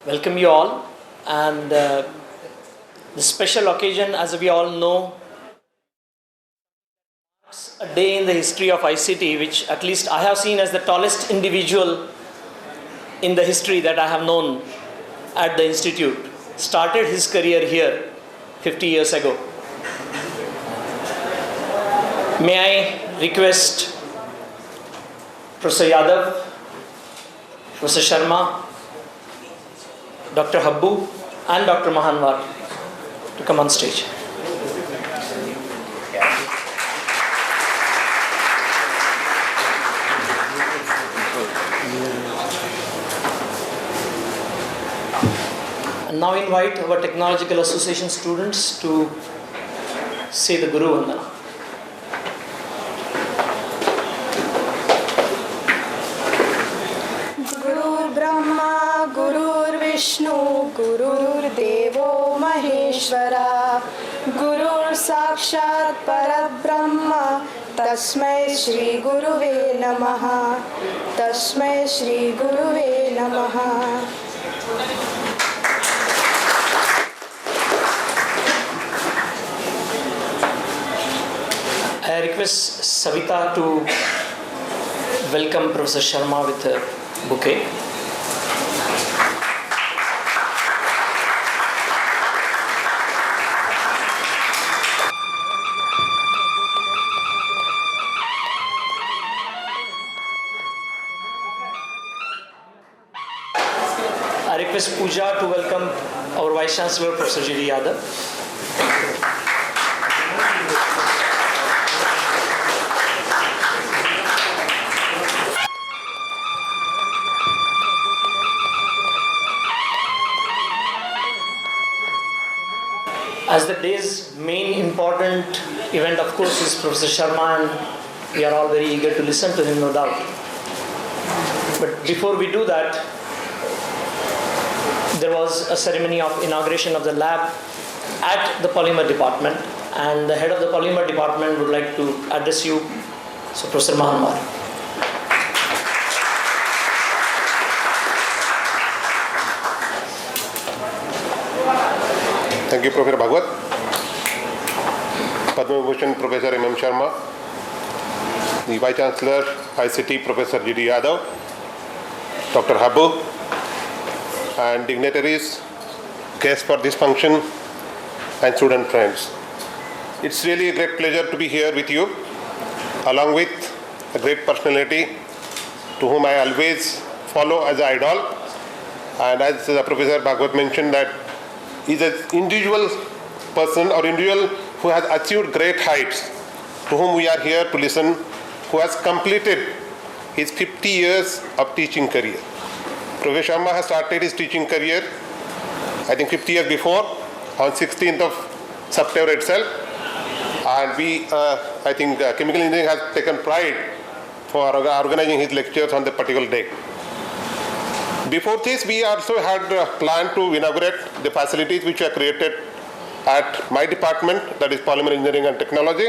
Welcome you all, and the special occasion, as we all know, it's a day in the history of ICT, which at least I have seen as the tallest individual in the history that I have known at the institute. Started his career here 50 years ago. May I request Professor Yadav, Professor Sharma, Dr. Habbu and Dr. Mahanwar to come on stage. And now invite our Technological Association students to say the Guru Vandana. Vishnu गुरुर्देवो महेश्वरा गुरुर् साक्षात् परब्रह्म तस्मै श्री गुरुवे नमः तस्मै श्री गुरुवे नमः. I request Savita to welcome Professor Sharma with a bouquet. I request Pooja to welcome our Vice Chancellor, Professor G.D. Yadav. As the day's main important event, of course, is Professor Sharma, and we are all very eager to listen to him, no doubt. But before we do that, there was a ceremony of inauguration of the lab at the polymer department, and the head of the polymer department would like to address you. So, Professor Mahanwar. Thank you, Professor Bhagwat. Padma Bhushan Professor M M Sharma, the Vice Chancellor ICT Professor G.D. Yadav, Dr. Habbu, and dignitaries, guests for this function, and student friends. It's really a great pleasure to be here with you, along with a great personality to whom I always follow as an idol. And as Professor Bhagwat mentioned, that he's an individual person or individual who has achieved great heights, to whom we are here to listen, who has completed his 50 years of teaching career. Professor Sharma has started his teaching career, I think 50 years before, on 16th of September itself. And I think chemical engineering has taken pride for organizing his lectures on the particular day. Before this, we also had planned to inaugurate the facilities which were created at my department, that is Polymer Engineering and Technology,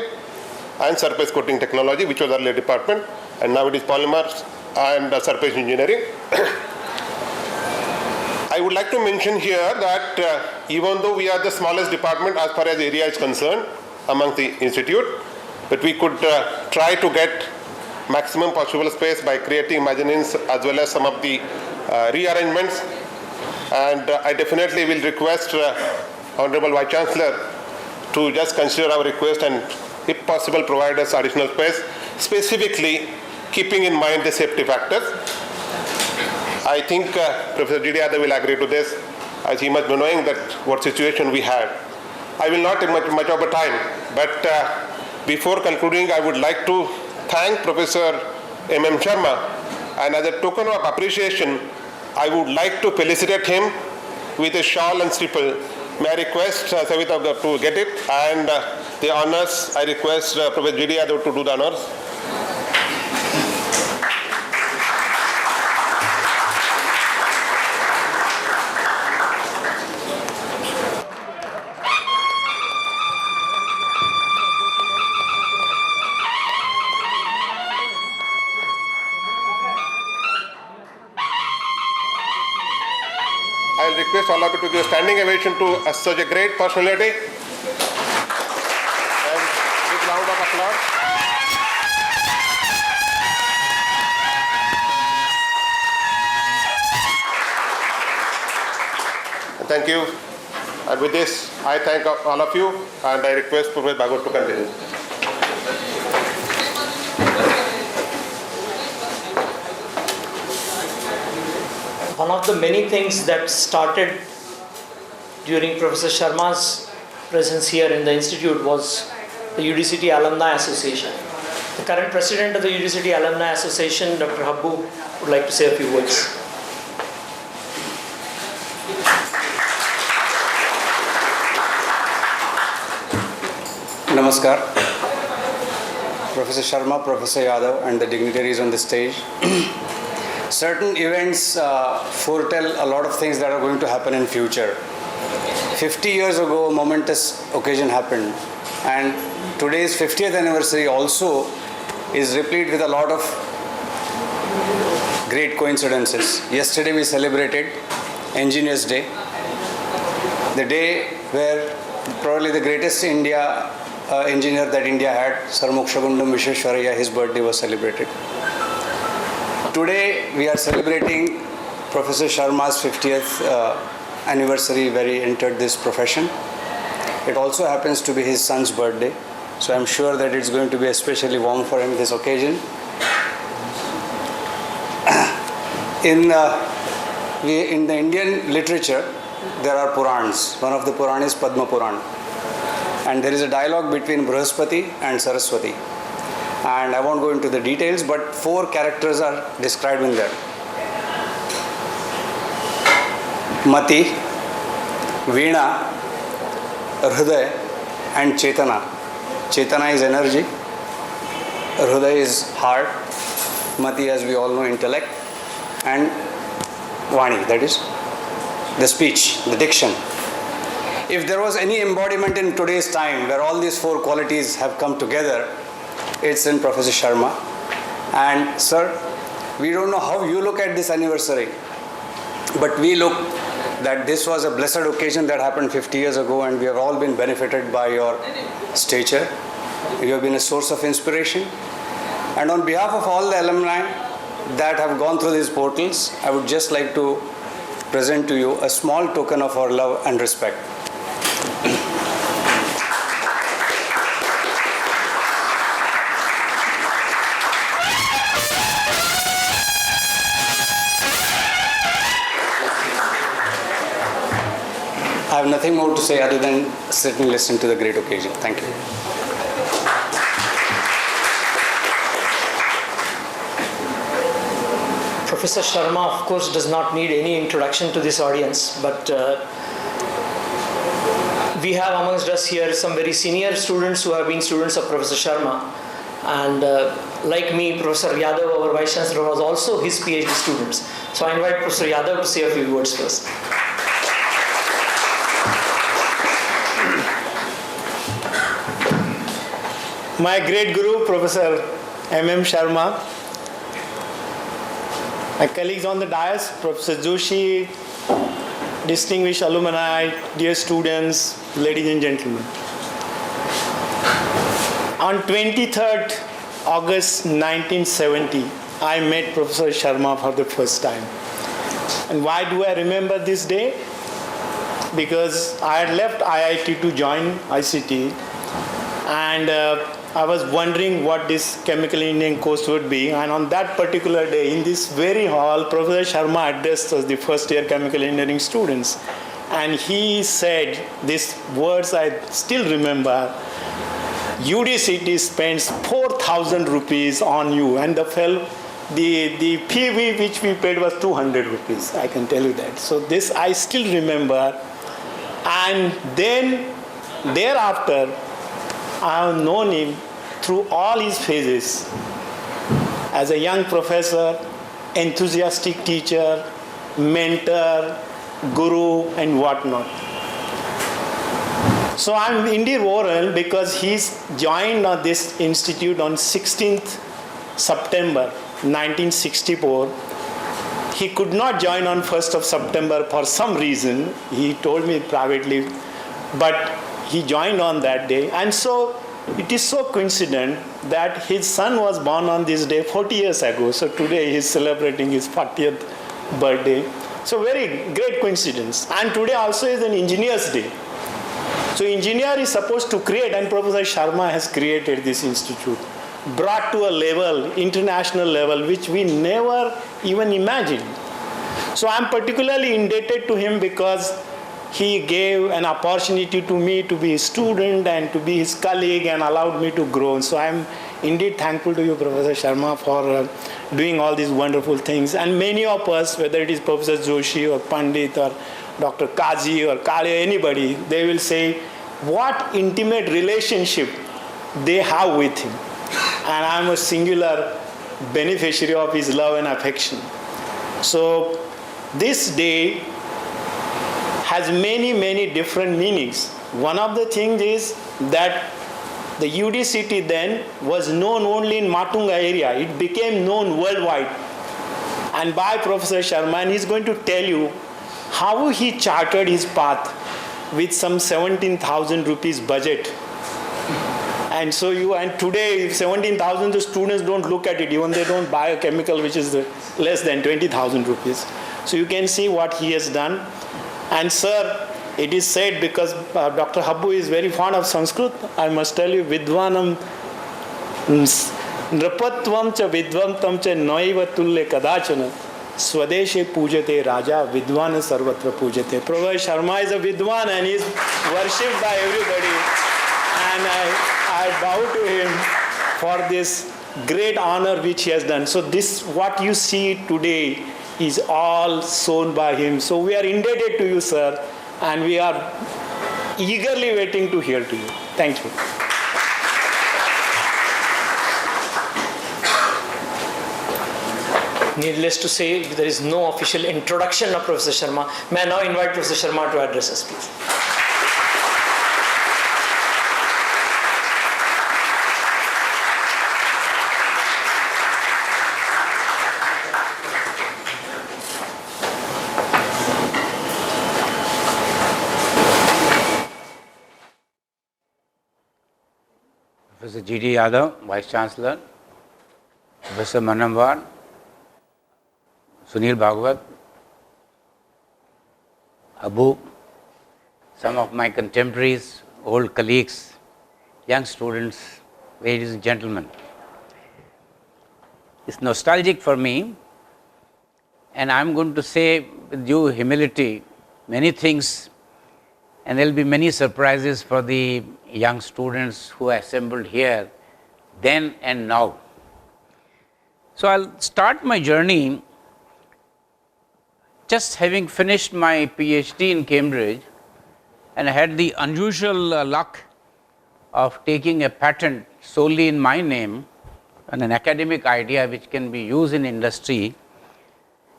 and Surface Coating Technology, which was earlier department, and now it is Polymers and Surface Engineering. I would like to mention here that even though we are the smallest department as far as area is concerned among the institute, but we could try to get maximum possible space by creating mezzanines as well as some of the rearrangements. And I definitely will request Honorable Vice Chancellor to just consider our request and, if possible, provide us additional space, specifically keeping in mind the safety factors. I think Professor G.D. Yadav will agree to this, as he must be knowing that what situation we had. I will not take much of a time, but before concluding, I would like to thank Professor M M Sharma, and as a token of appreciation, I would like to felicitate him with a shawl and stipple. May I request Savita to get it, and the honors, I request Professor G.D. Yadav to do the honors. I request all of you to give a standing ovation to such a great personality. And big round of applause. Thank you. And with this, I thank all of you, and I request Professor Bhagwat to continue. One of the many things that started during Professor Sharma's presence here in the institute was the UDCT Alumni Association. The current president of the UDCT Alumni Association, Dr. Habbu, would like to say a few words. Namaskar. Professor Sharma, Professor Yadav, and the dignitaries on the stage. Certain events foretell a lot of things that are going to happen in future. 50 years ago, a momentous occasion happened, and today's 50th anniversary also is replete with a lot of great coincidences. Yesterday we celebrated Engineers Day, the day where probably the greatest engineer that India had, Sir Mokshagundam Vishweshwaraya, his birthday was celebrated. Today we are celebrating Professor Sharma's 50th anniversary where he entered this profession. It also happens to be his son's birthday, so I'm sure that it's going to be especially warm for him this occasion. In the Indian literature, there are Purans. One of the Puran is Padma Puran. And there is a dialogue between Brihaspati and Saraswati. And I won't go into the details, but 4 characters are described in there. Mati, Veena, Hriday, and Chetana. Chetana is energy, Hriday is heart, Mati, as we all know, intellect, and Vani, that is the speech, the diction. If there was any embodiment in today's time where all these 4 qualities have come together, it's in Professor Sharma. And sir, we don't know how you look at this anniversary, but we look that this was a blessed occasion that happened 50 years ago, and we have all been benefited by your stature. You have been a source of inspiration. And on behalf of all the alumni that have gone through these portals, I would just like to present to you a small token of our love and respect. I have nothing more to say other than sit and listen to the great occasion. Thank you. Professor Sharma, of course, does not need any introduction to this audience, but we have amongst us here some very senior students who have been students of Professor Sharma. And like me, Professor Yadav, our Vice Chancellor, was also his PhD students. So I invite Professor Yadav to say a few words first. My great guru, Professor M M Sharma, my colleagues on the dais, Professor Joshi, distinguished alumni, dear students, ladies and gentlemen. On 23rd August 1970, I met Professor Sharma for the first time. And why do I remember this day? Because I had left IIT to join ICT, and I was wondering what this chemical engineering course would be, and on that particular day, in this very hall, Professor Sharma addressed us, the first year chemical engineering students, and he said these words I still remember: UDCT spends 4,000 rupees on you, and the PV which we paid was 200 rupees, I can tell you that. So this I still remember, and then thereafter, I have known him through all his phases as a young professor, enthusiastic teacher, mentor, guru, and whatnot. So I'm indeed overwhelmed because he's joined this institute on 16th September 1964. he could not join on 1st of September for some reason. He told me privately, but he joined on that day. And so it is so coincident that his son was born on this day 40 years ago. So today he is celebrating his 40th birthday. So very great coincidence. And today also is an engineer's day. So engineer is supposed to create, and Professor Sharma has created this institute, brought to a level, international level, which we never even imagined. So I'm particularly indebted to him because he gave an opportunity to me to be his student and to be his colleague and allowed me to grow. So I'm indeed thankful to you, Professor Sharma, for doing all these wonderful things. And many of us, whether it is Professor Joshi or Pandit or Dr. Kazi or Kale, anybody, they will say what intimate relationship they have with him. And I'm a singular beneficiary of his love and affection. So this day has many, many different meanings. One of the things is that the UDCT then was known only in Matunga area. It became known worldwide. And by Professor Sharma, and he's going to tell you how he charted his path with some 17,000 rupees budget. And so today 17,000, the students don't look at it, even they don't buy a chemical which is less than 20,000 rupees. So you can see what he has done. And sir, it is said, because Dr. Habbu is very fond of Sanskrit, I must tell you, Vidvanam Nrapatvam cha Vidvantam cha Noiva Tulle Kadachana Swadeshe Pujate Raja Vidvana Sarvatra Pujate. Professor Sharma is a Vidwan and he is worshipped by everybody. And I bow to him for this great honor which he has done. So this, what you see today, is all sown by him. So we are indebted to you, sir, and we are eagerly waiting to hear to you. Thank you. Needless to say, there is no official introduction of Professor Sharma. May I now invite Professor Sharma to address us, please. Professor G.D. Yadav, Vice Chancellor, Professor Manamwar, Sunil Bhagwat, Abu, some of my contemporaries, old colleagues, young students, ladies and gentlemen. It's nostalgic for me, and I'm going to say with due humility many things, and there will be many surprises for the young students who are assembled here then and now. So I'll start my journey just having finished my PhD in Cambridge, and I had the unusual luck of taking a patent solely in my name on an academic idea which can be used in industry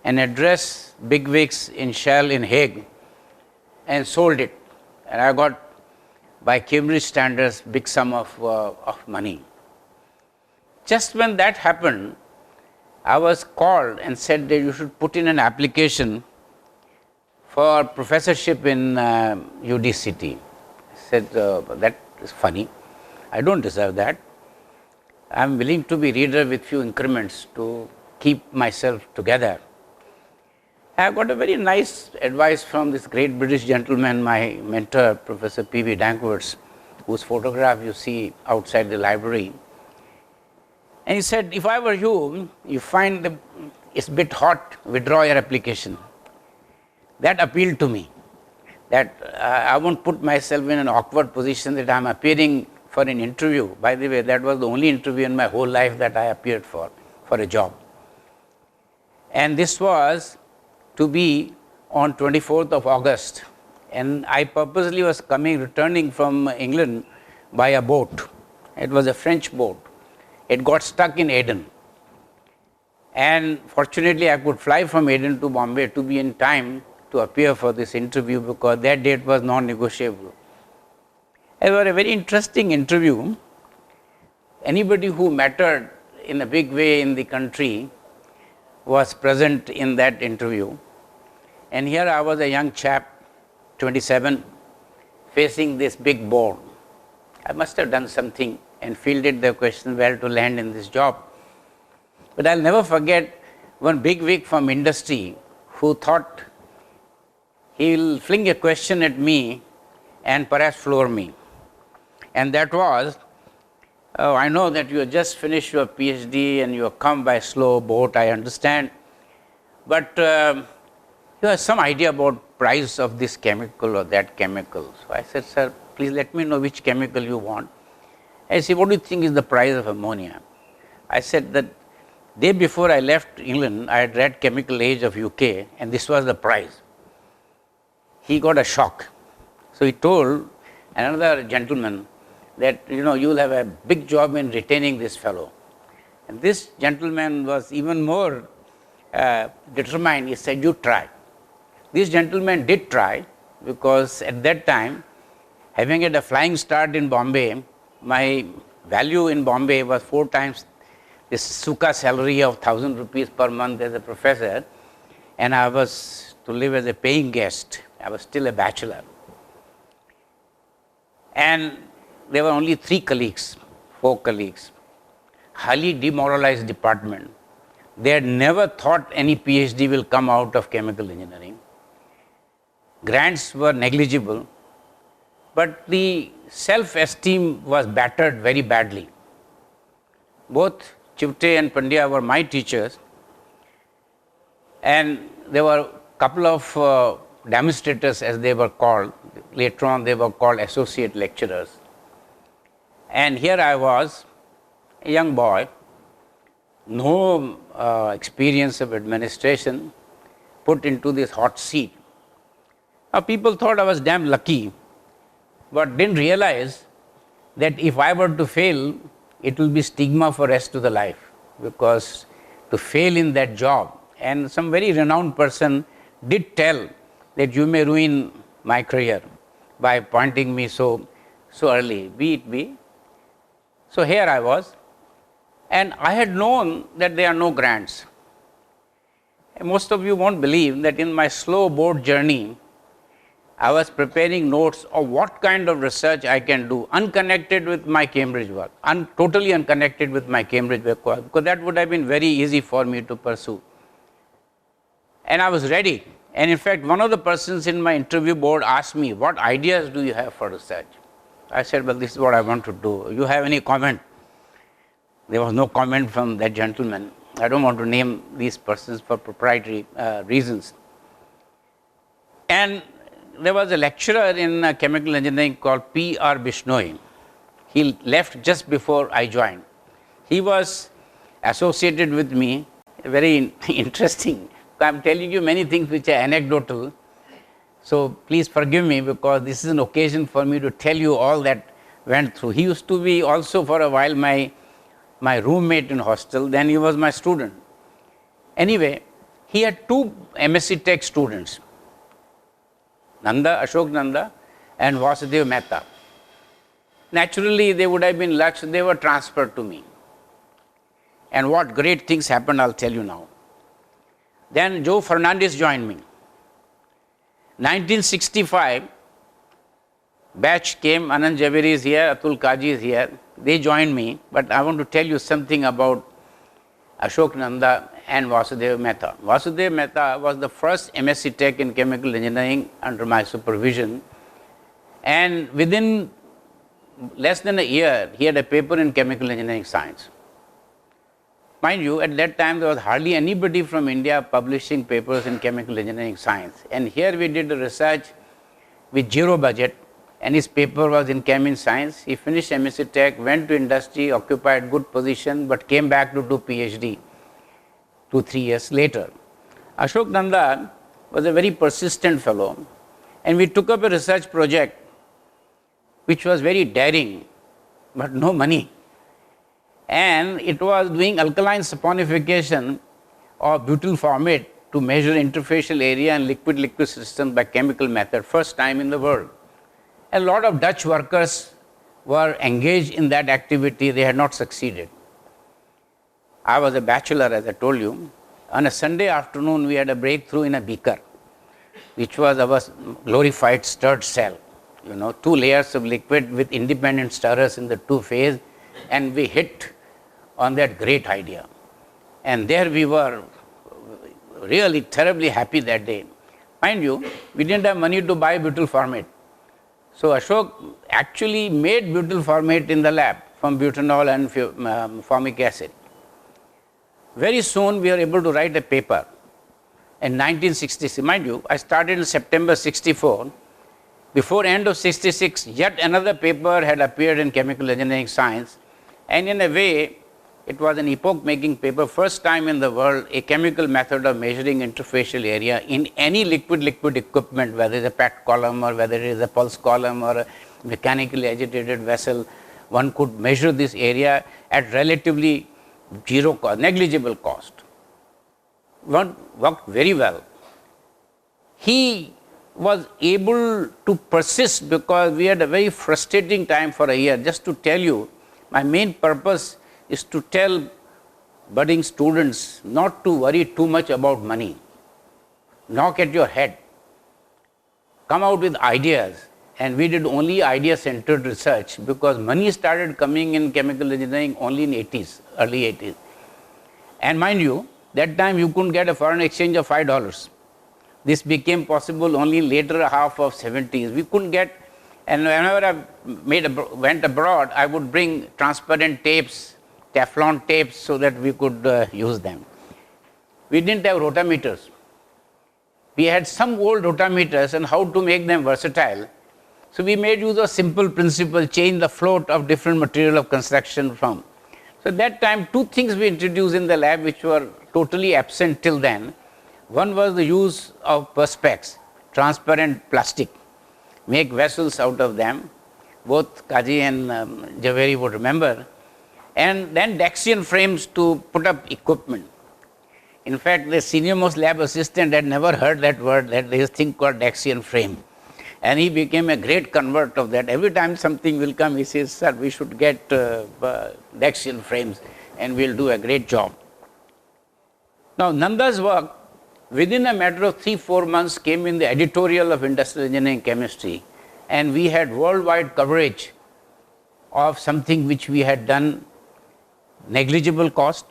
and address bigwigs in Shell in Hague, and sold it. And I got, by Cambridge standards, big sum of money. Just when that happened, I was called and said that you should put in an application for professorship in UDCT. I said, that is funny. I don't deserve that. I am willing to be reader with few increments to keep myself together. I got a very nice advice from this great British gentleman, my mentor, Professor P.V. Danckwerts, whose photograph you see outside the library. And he said, if I were you, you find it's a bit hot, withdraw your application. That appealed to me, that I won't put myself in an awkward position that I'm appearing for an interview. By the way, that was the only interview in my whole life that I appeared for a job. And this was to be on 24th of August. And I purposely was returning from England by a boat. It was a French boat. It got stuck in Aden. And fortunately, I could fly from Aden to Bombay to be in time to appear for this interview, because that date was non-negotiable. It was a very interesting interview. Anybody who mattered in a big way in the country was present in that interview. And here I was a young chap, 27, facing this big board. I must have done something and fielded the question where to land in this job. But I'll never forget one big wig from industry who thought he'll fling a question at me and perhaps floor me. And that was, oh, I know that you have just finished your PhD and you have come by slow boat, I understand. But you have some idea about price of this chemical or that chemical. So I said, sir, please let me know which chemical you want. I said, what do you think is the price of ammonia? I said that day before I left England, I had read Chemical Age of UK, and this was the price. He got a shock. So he told another gentleman that, you'll have a big job in retaining this fellow. And this gentleman was even more determined. He said, you try. This gentleman did try, because at that time, having had a flying start in Bombay, my value in Bombay was 4 times this Sukha salary of 1,000 rupees per month as a professor, and I was to live as a paying guest. I was still a bachelor. And there were only 4 colleagues, highly demoralized department. They had never thought any PhD will come out of chemical engineering. Grants were negligible, but the self-esteem was battered very badly. Both Chivte and Pandya were my teachers, and there were a couple of demonstrators, as they were called. Later on, they were called associate lecturers. And here I was, a young boy, no experience of administration, put into this hot seat. Now, people thought I was damn lucky, but didn't realize that if I were to fail, it will be stigma for rest of the life, because to fail in that job, and some very renowned person did tell that you may ruin my career by appointing me so early, be it be. So here I was, and I had known that there are no grants. And most of you won't believe that in my slow board journey, I was preparing notes of what kind of research I can do, unconnected with my Cambridge work, totally unconnected with my Cambridge work, because that would have been very easy for me to pursue. And I was ready. And in fact, one of the persons in my interview board asked me, what ideas do you have for research? I said, well, this is what I want to do. You have any comment? There was no comment from that gentleman. I don't want to name these persons for proprietary reasons. And there was a lecturer in chemical engineering called P.R. Bishnoi. He left just before I joined. He was associated with me, very interesting. I'm telling you many things which are anecdotal. So please forgive me, because this is an occasion for me to tell you all that went through. He used to be also for a while my roommate in hostel, then he was my student. Anyway, he had 2 MSc Tech students, Ashok Nanda and Vasudev Mehta. Naturally, they would have been lucky, they were transferred to me. And what great things happened, I'll tell you now. Then Joe Fernandez joined me. 1965, batch came, Anand Javeri is here, Atul Kaji is here. They joined me, but I want to tell you something about Ashok Nanda and Vasudev Mehta. Vasudev Mehta was the first MSc Tech in chemical engineering under my supervision, and within less than a year, he had a paper in chemical engineering science. Mind you, at that time, there was hardly anybody from India publishing papers in chemical engineering science. And here we did the research with 0 budget, and his paper was in Chem Science. He finished MSc Tech, went to industry, occupied good position, but came back to do PhD 2-3 years later. Ashok Nanda was a very persistent fellow, and we took up a research project which was very daring, but no money. And it was doing alkaline saponification of butyl formate to measure interfacial area and liquid-liquid system by chemical method, first time in the world. A lot of Dutch workers were engaged in that activity, they had not succeeded. I was a bachelor, as I told you. On a Sunday afternoon, we had a breakthrough in a beaker, which was our glorified stirred cell. 2 layers of liquid with independent stirrers in the 2 phase, and we hit on that great idea. And there we were really terribly happy that day. Mind you, we didn't have money to buy butyl formate. So Ashok actually made butyl formate in the lab from butanol and formic acid. Very soon we were able to write a paper in 1966. Mind you, I started in September 64. Before end of 66, yet another paper had appeared in Chemical Engineering Science, and in a way, it was an epoch-making paper, first time in the world, a chemical method of measuring interfacial area in any liquid-liquid equipment, whether it is a PET column or whether it is a pulse column or a mechanically agitated vessel. One could measure this area at relatively zero cost, negligible cost. One worked very well. He was able to persist because we had a very frustrating time for a year. Just to tell you, my main purpose is to tell budding students not to worry too much about money. Knock at your head. Come out with ideas. And we did only idea-centered research because money started coming in chemical engineering only in 80s, early 80s. And mind you, that time you couldn't get a foreign exchange of $5. This became possible only later half of 70s. We couldn't get, and whenever I went abroad, I would bring transparent tapes, Teflon tapes, so that we could use them. We didn't have rotameters. We had some old rotameters and how to make them versatile. So we made use of simple principle, change the float of different material of construction from. So at that time, 2 things we introduced in the lab which were totally absent till then. One was the use of perspex, transparent plastic, make vessels out of them. Both Kaji and Javeri would remember. And then Daxian frames to put up equipment. In fact, the senior most lab assistant had never heard that word, that there is a thing called Daxian frame. And he became a great convert of that. Every time something will come, he says, sir, we should get Daxian frames and we'll do a great job. Now, Nanda's work, within a matter of 3-4 months, came in the editorial of Industrial Engineering Chemistry, and we had worldwide coverage of something which we had done, negligible cost,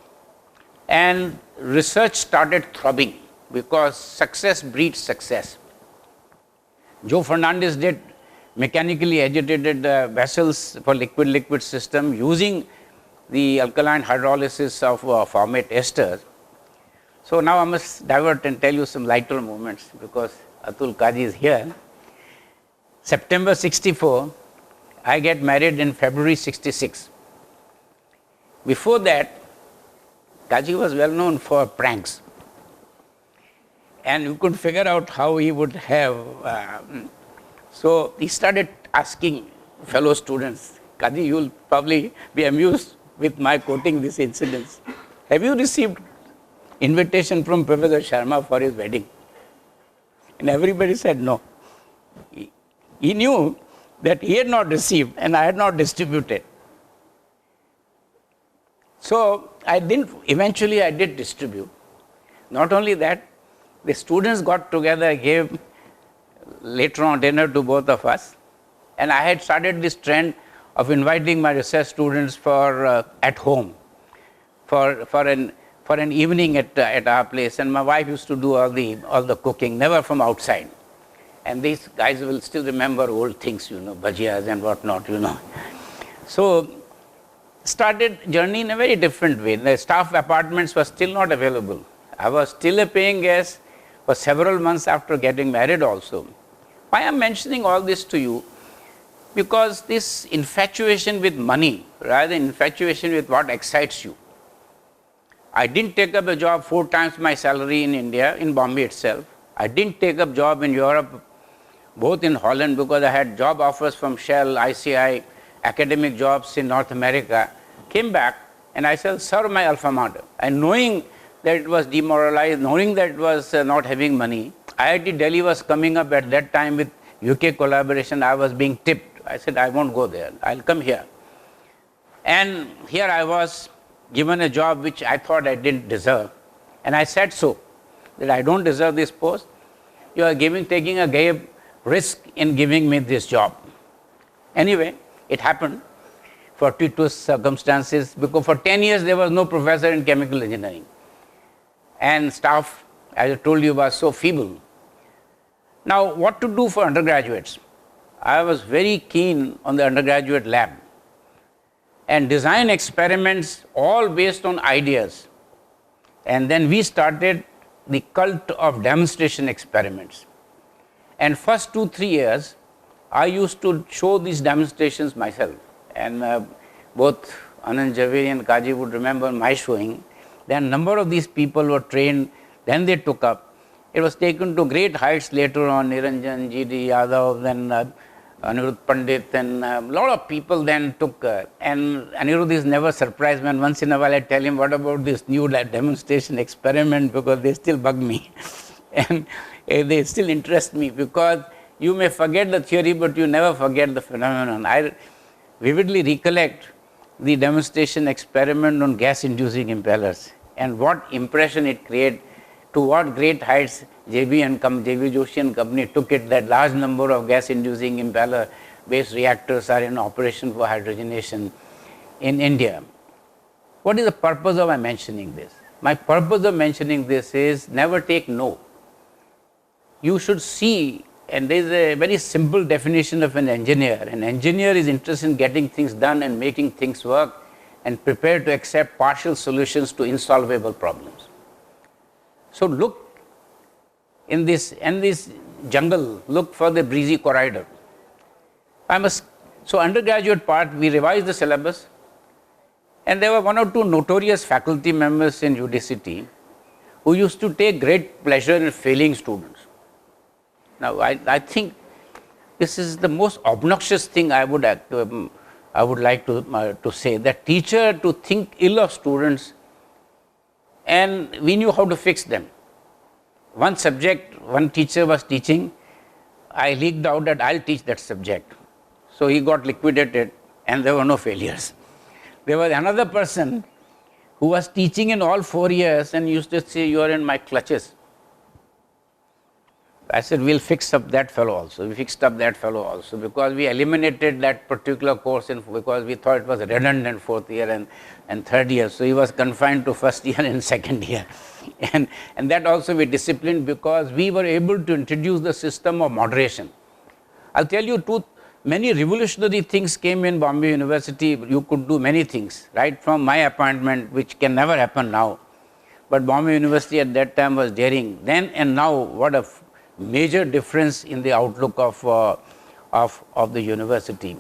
and research started throbbing because success breeds success. Joe Fernandez did mechanically agitated vessels for liquid-liquid system using the alkaline hydrolysis of formate esters. So now I must divert and tell you some lighter moments because Atul Kaji is here. September 64, I get married in February 66. Before that, Kaji was well known for pranks. And you could figure out how he would have. So he started asking fellow students, Kaji, you will probably be amused with my quoting these incidents. Have you received invitation from Professor Sharma for his wedding? And everybody said no. He knew that he had not received and I had not distributed. So eventually I did distribute. Not only that, the students got together, gave later on dinner to both of us, and I had started this trend of inviting my research students for at home, for an evening at our place, and my wife used to do all the cooking, never from outside. And these guys will still remember old things, bhajiyas and whatnot, So started journey in a very different way. The staff apartments were still not available. I was still a paying guest for several months after getting married also. Why I'm mentioning all this to you? Because this infatuation with money, rather than infatuation with what excites you. I didn't take up a job 4 times my salary in India, in Bombay itself. I didn't take up job in Europe, both in Holland, because I had job offers from Shell, ICI, academic jobs in North America. Came back and I said, serve my alpha mater. And knowing that it was demoralized, knowing that it was not having money, IIT Delhi was coming up at that time with UK collaboration. I was being tipped. I said, I won't go there. I'll come here. And here I was given a job which I thought I didn't deserve. And I said so, that I don't deserve this post. You are taking a grave risk in giving me this job. Anyway, it happened. Fortuitous circumstances, because for 10 years there was no professor in chemical engineering. And staff, as I told you, was so feeble. Now, what to do for undergraduates? I was very keen on the undergraduate lab and design experiments all based on ideas. And then we started the cult of demonstration experiments. And first 2-3 years, I used to show these demonstrations myself. And both Anand Javeri and Kaji would remember my showing. Then a number of these people were trained, then they took up. It was taken to great heights later on, Niranjan, G.D. Yadav, then Anirudh Pandit, and a lot of people then took, and Anirudh is never surprised when once in a while I tell him, what about this new demonstration experiment, because they still bug me. And they still interest me, because you may forget the theory, but you never forget the phenomenon. I vividly recollect the demonstration experiment on gas-inducing impellers and what impression it created, to what great heights JB Joshi and company took it, that large number of gas-inducing impeller-based reactors are in operation for hydrogenation in India. What is the purpose of my mentioning this? My purpose of mentioning this is never take no. You should see, and there is a very simple definition of an engineer. An engineer is interested in getting things done and making things work and prepared to accept partial solutions to insolvable problems. So look in this jungle, look for the breezy corridor. So undergraduate part, we revised the syllabus, and there were 1 or 2 notorious faculty members in UDCT who used to take great pleasure in failing students. Now, I think this is the most obnoxious thing I would like to say, that teacher to think ill of students, and we knew how to fix them. One subject, one teacher was teaching, I leaked out that I'll teach that subject. So he got liquidated and there were no failures. There was another person who was teaching in all 4 years and used to say, you are in my clutches. I said, we'll fix up that fellow also. We fixed up that fellow also, because we eliminated that particular course because we thought it was redundant 4th year and 3rd year. So he was confined to 1st year and 2nd year. And that also we disciplined, because we were able to introduce the system of moderation. I'll tell you many revolutionary things came in Bombay University. You could do many things, right from my appointment, which can never happen now. But Bombay University at that time was daring. Then and now, what a major difference in the outlook of the university.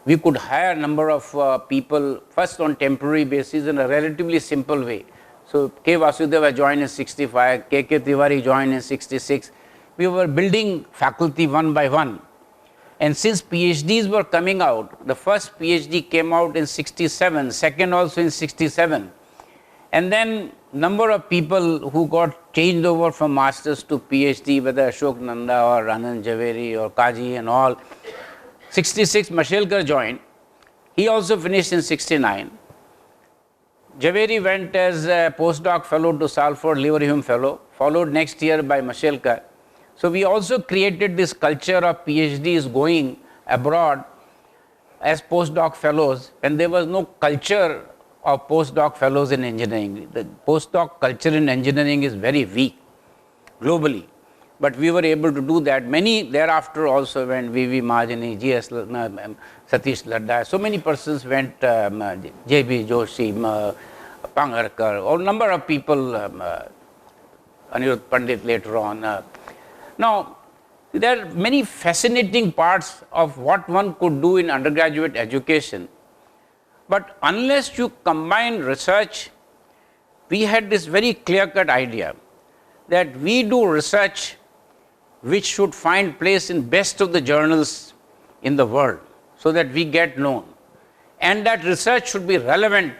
We could hire a number of people, first on temporary basis in a relatively simple way. So K. Vasudeva joined in 65, K. Tiwari joined in 66. We were building faculty one by one. And since PhDs were coming out, the first PhD came out in 67, second also in 67. And then number of people who got changed over from masters to PhD, whether Ashok Nanda or Anand Javeri or Kaji and all. 66, Mashelkar joined. He also finished in 69. Javeri went as a postdoc fellow to Salford, Leverhulme fellow, followed next year by Mashelkar. So we also created this culture of PhDs going abroad as postdoc fellows, and there was no culture of postdoc fellows in engineering. The postdoc culture in engineering is very weak globally, but we were able to do that. Many thereafter also went, V.V. Mahajani, G.S. Satish Ladda, so many persons went, J.B. Joshi, Pangarkar, or number of people, Anirudh Pandit later on. Now, there are many fascinating parts of what one could do in undergraduate education. But unless you combine research, we had this very clear-cut idea that we do research which should find place in best of the journals in the world so that we get known. And that research should be relevant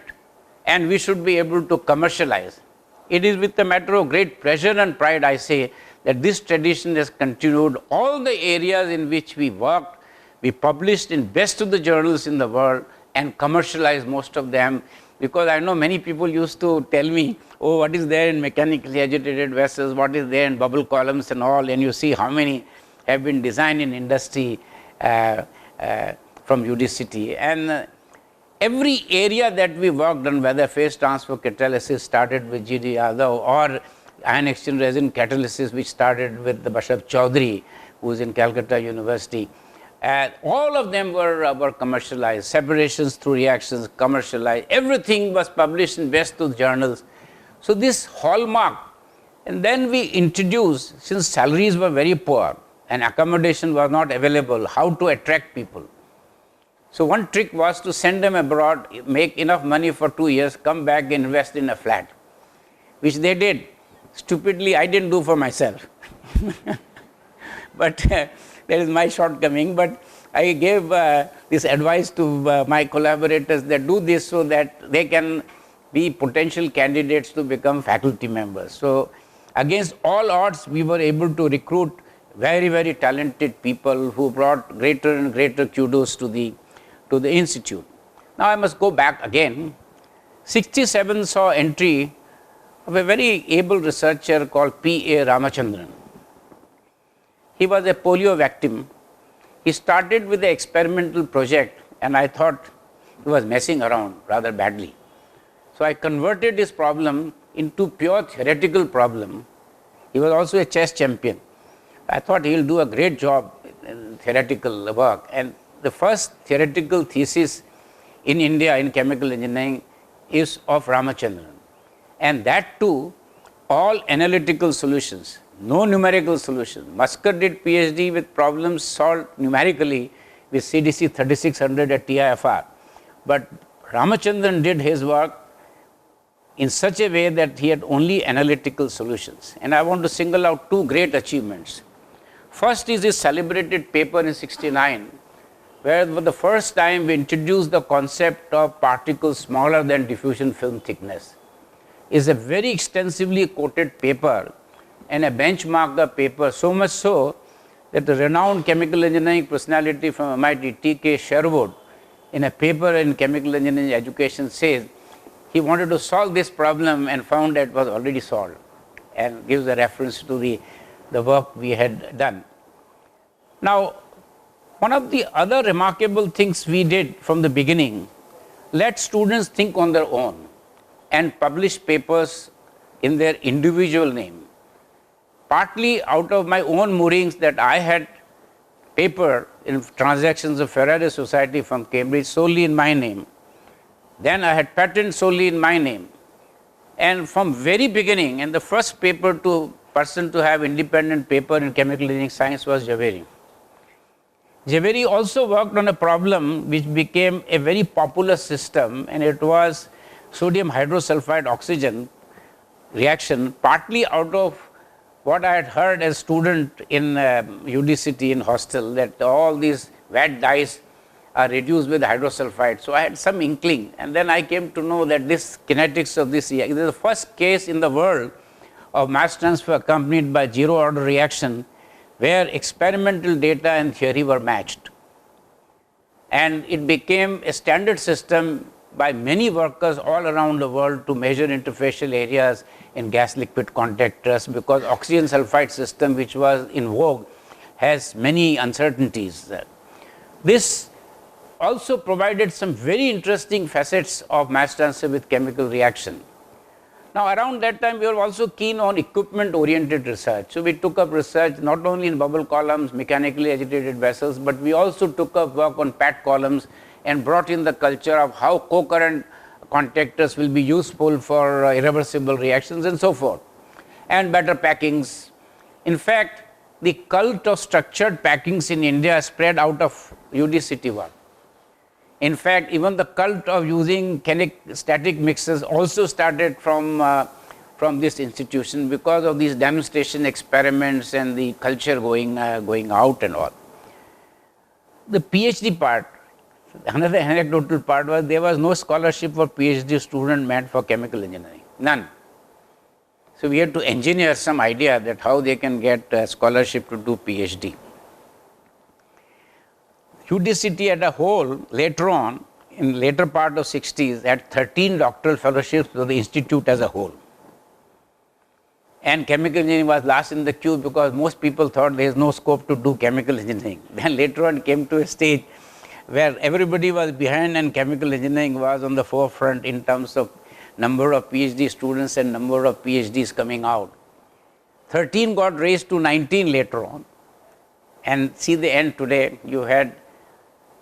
and we should be able to commercialize. It is with a matter of great pleasure and pride I say that this tradition has continued. All the areas in which we worked, we published in best of the journals in the world and commercialized most of them because I know many people used to tell me, oh, what is there in mechanically agitated vessels, what is there in bubble columns and all, and you see how many have been designed in industry from UDCT. And every area that we worked on, whether phase transfer catalysis started with G.D. Yadav, or ion exchange resin catalysis, which started with the Bashar Chaudhary, who is in Calcutta University. All of them were commercialized, separations through reactions, commercialized, everything was published in best of journals. So this hallmark, and then we introduced, since salaries were very poor and accommodation was not available, how to attract people. So one trick was to send them abroad, make enough money for 2 years, come back and invest in a flat, which they did. Stupidly, I didn't do for myself. But that is my shortcoming. But I gave this advice to my collaborators that do this so that they can be potential candidates to become faculty members. So against all odds, we were able to recruit very, very talented people who brought greater and greater kudos to the institute. Now I must go back again. 67 saw entry of a very able researcher called P.A. Ramachandran. He was a polio victim. He started with the experimental project, and I thought he was messing around rather badly. So I converted his problem into pure theoretical problem. He was also a chess champion. I thought he will do a great job in theoretical work. And the first theoretical thesis in India in chemical engineering is of Ramachandran. And that too, all analytical solutions, no numerical solutions. Musker did PhD with problems solved numerically with CDC 3600 at TIFR. But Ramachandran did his work in such a way that he had only analytical solutions. And I want to single out two great achievements. First is his celebrated paper in 69, where for the first time we introduced the concept of particles smaller than diffusion film thickness. Is a very extensively quoted paper and a benchmark paper, so much so that the renowned chemical engineering personality from MIT, T.K. Sherwood, in a paper in chemical engineering education says he wanted to solve this problem and found that it was already solved, and gives a reference to the work we had done. Now, one of the other remarkable things we did from the beginning, let students think on their own and publish papers in their individual name. Partly out of my own moorings that I had paper in Transactions of Faraday Society from Cambridge solely in my name. Then I had patent solely in my name. And from very beginning, and the first person to have independent paper in chemical engineering science was Javeri. Javeri also worked on a problem which became a very popular system, and it was sodium hydrosulfide oxygen reaction, partly out of what I had heard as student in UDCT in hostel, that all these wet dyes are reduced with hydrosulfide. So I had some inkling, and then I came to know that this kinetics of this reaction is the first case in the world of mass transfer accompanied by zero order reaction where experimental data and theory were matched. And it became a standard system by many workers all around the world to measure interfacial areas in gas liquid contactors, because oxygen sulfide system, which was in vogue, has many uncertainties. This also provided some very interesting facets of mass transfer with chemical reaction. Now around that time we were also keen on equipment oriented research. So we took up research not only in bubble columns, mechanically agitated vessels, but we also took up work on PAT columns and brought in the culture of how co-current contactors will be useful for irreversible reactions and so forth, and better packings. In fact, the cult of structured packings in India spread out of UDCT work. In fact, even the cult of using static mixes also started from this institution because of these demonstration experiments and the culture going out and all. The PhD part, another anecdotal part was there was no scholarship for PhD student meant for chemical engineering, none. So we had to engineer some idea that how they can get a scholarship to do PhD. UDCT as a whole later on in later part of 60s, had 13 doctoral fellowships for the institute as a whole. And chemical engineering was last in the queue because most people thought there is no scope to do chemical engineering. Then later on came to a stage where everybody was behind and chemical engineering was on the forefront in terms of number of PhD students and number of PhDs coming out. 13 got raised to 19 later on. And see the end today, you had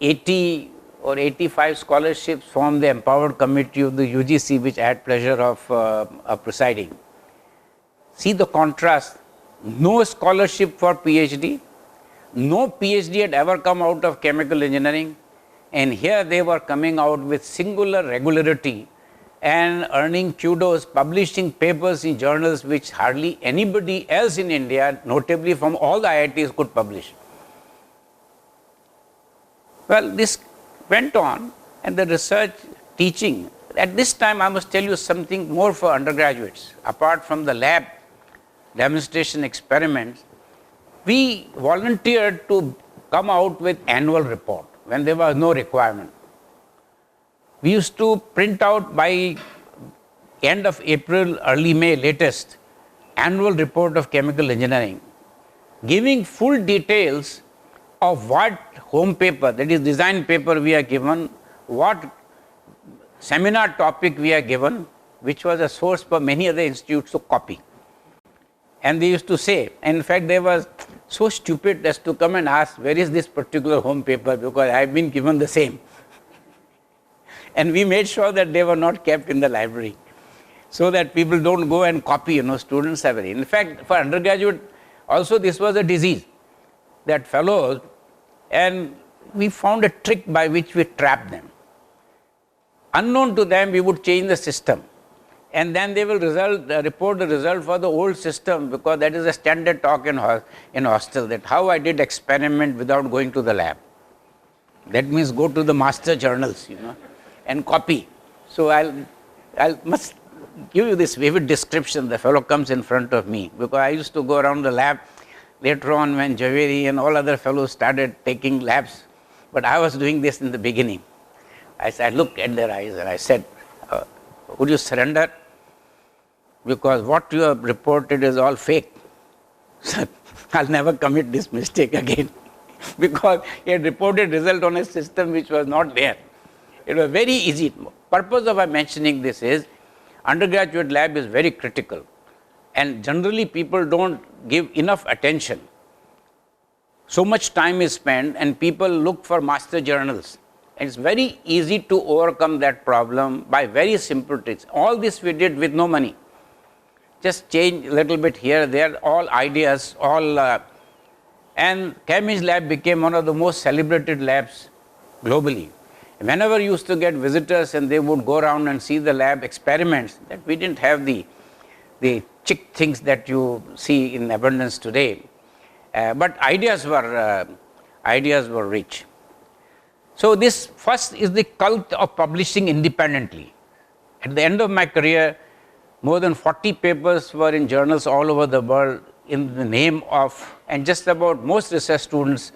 80 or 85 scholarships from the empowered committee of the UGC, which I had pleasure of presiding. See the contrast, no scholarship for PhD, no PhD had ever come out of chemical engineering, and here they were coming out with singular regularity and earning kudos, publishing papers in journals which hardly anybody else in India, notably from all the IITs, could publish. Well, this went on, and the research teaching, at this time I must tell you something more for undergraduates. Apart from the lab demonstration experiments, we volunteered to come out with annual report when there was no requirement. We used to print out by end of April, early May latest, annual report of chemical engineering, giving full details of what home paper, that is design paper we are given, what seminar topic we are given, which was a source for many other institutes to copy. And they used to say, in fact they were so stupid as to come and ask, where is this particular home paper, because I have been given the same. And we made sure that they were not kept in the library, so that people don't go and copy, students have it. In fact, for undergraduate also this was a disease, that fellows, and we found a trick by which we trapped them. Unknown to them, we would change the system, and then they will report the result for the old system, because that is a standard talk in hostel, that how I did experiment without going to the lab. That means go to the master journals, and copy. So I must give you this vivid description. The fellow comes in front of me, because I used to go around the lab later on when Javeri and all other fellows started taking labs, but I was doing this in the beginning. I looked at their eyes and I said, would you surrender? Because what you have reported is all fake. So I'll never commit this mistake again. Because he had reported result on a system which was not there. It was very easy. Purpose of my mentioning this is, undergraduate lab is very critical, and generally people don't give enough attention. So much time is spent and people look for master journals. And it's very easy to overcome that problem by very simple tricks. All this we did with no money. Just change a little bit here, there, all ideas, and Cambridge lab became one of the most celebrated labs globally. Whenever you used to get visitors and they would go around and see the lab experiments, that we didn't have the chic things that you see in abundance today, but ideas were rich. So this first is the cult of publishing independently. At the end of my career, more than 40 papers were in journals all over the world in the name of, and just about most research students,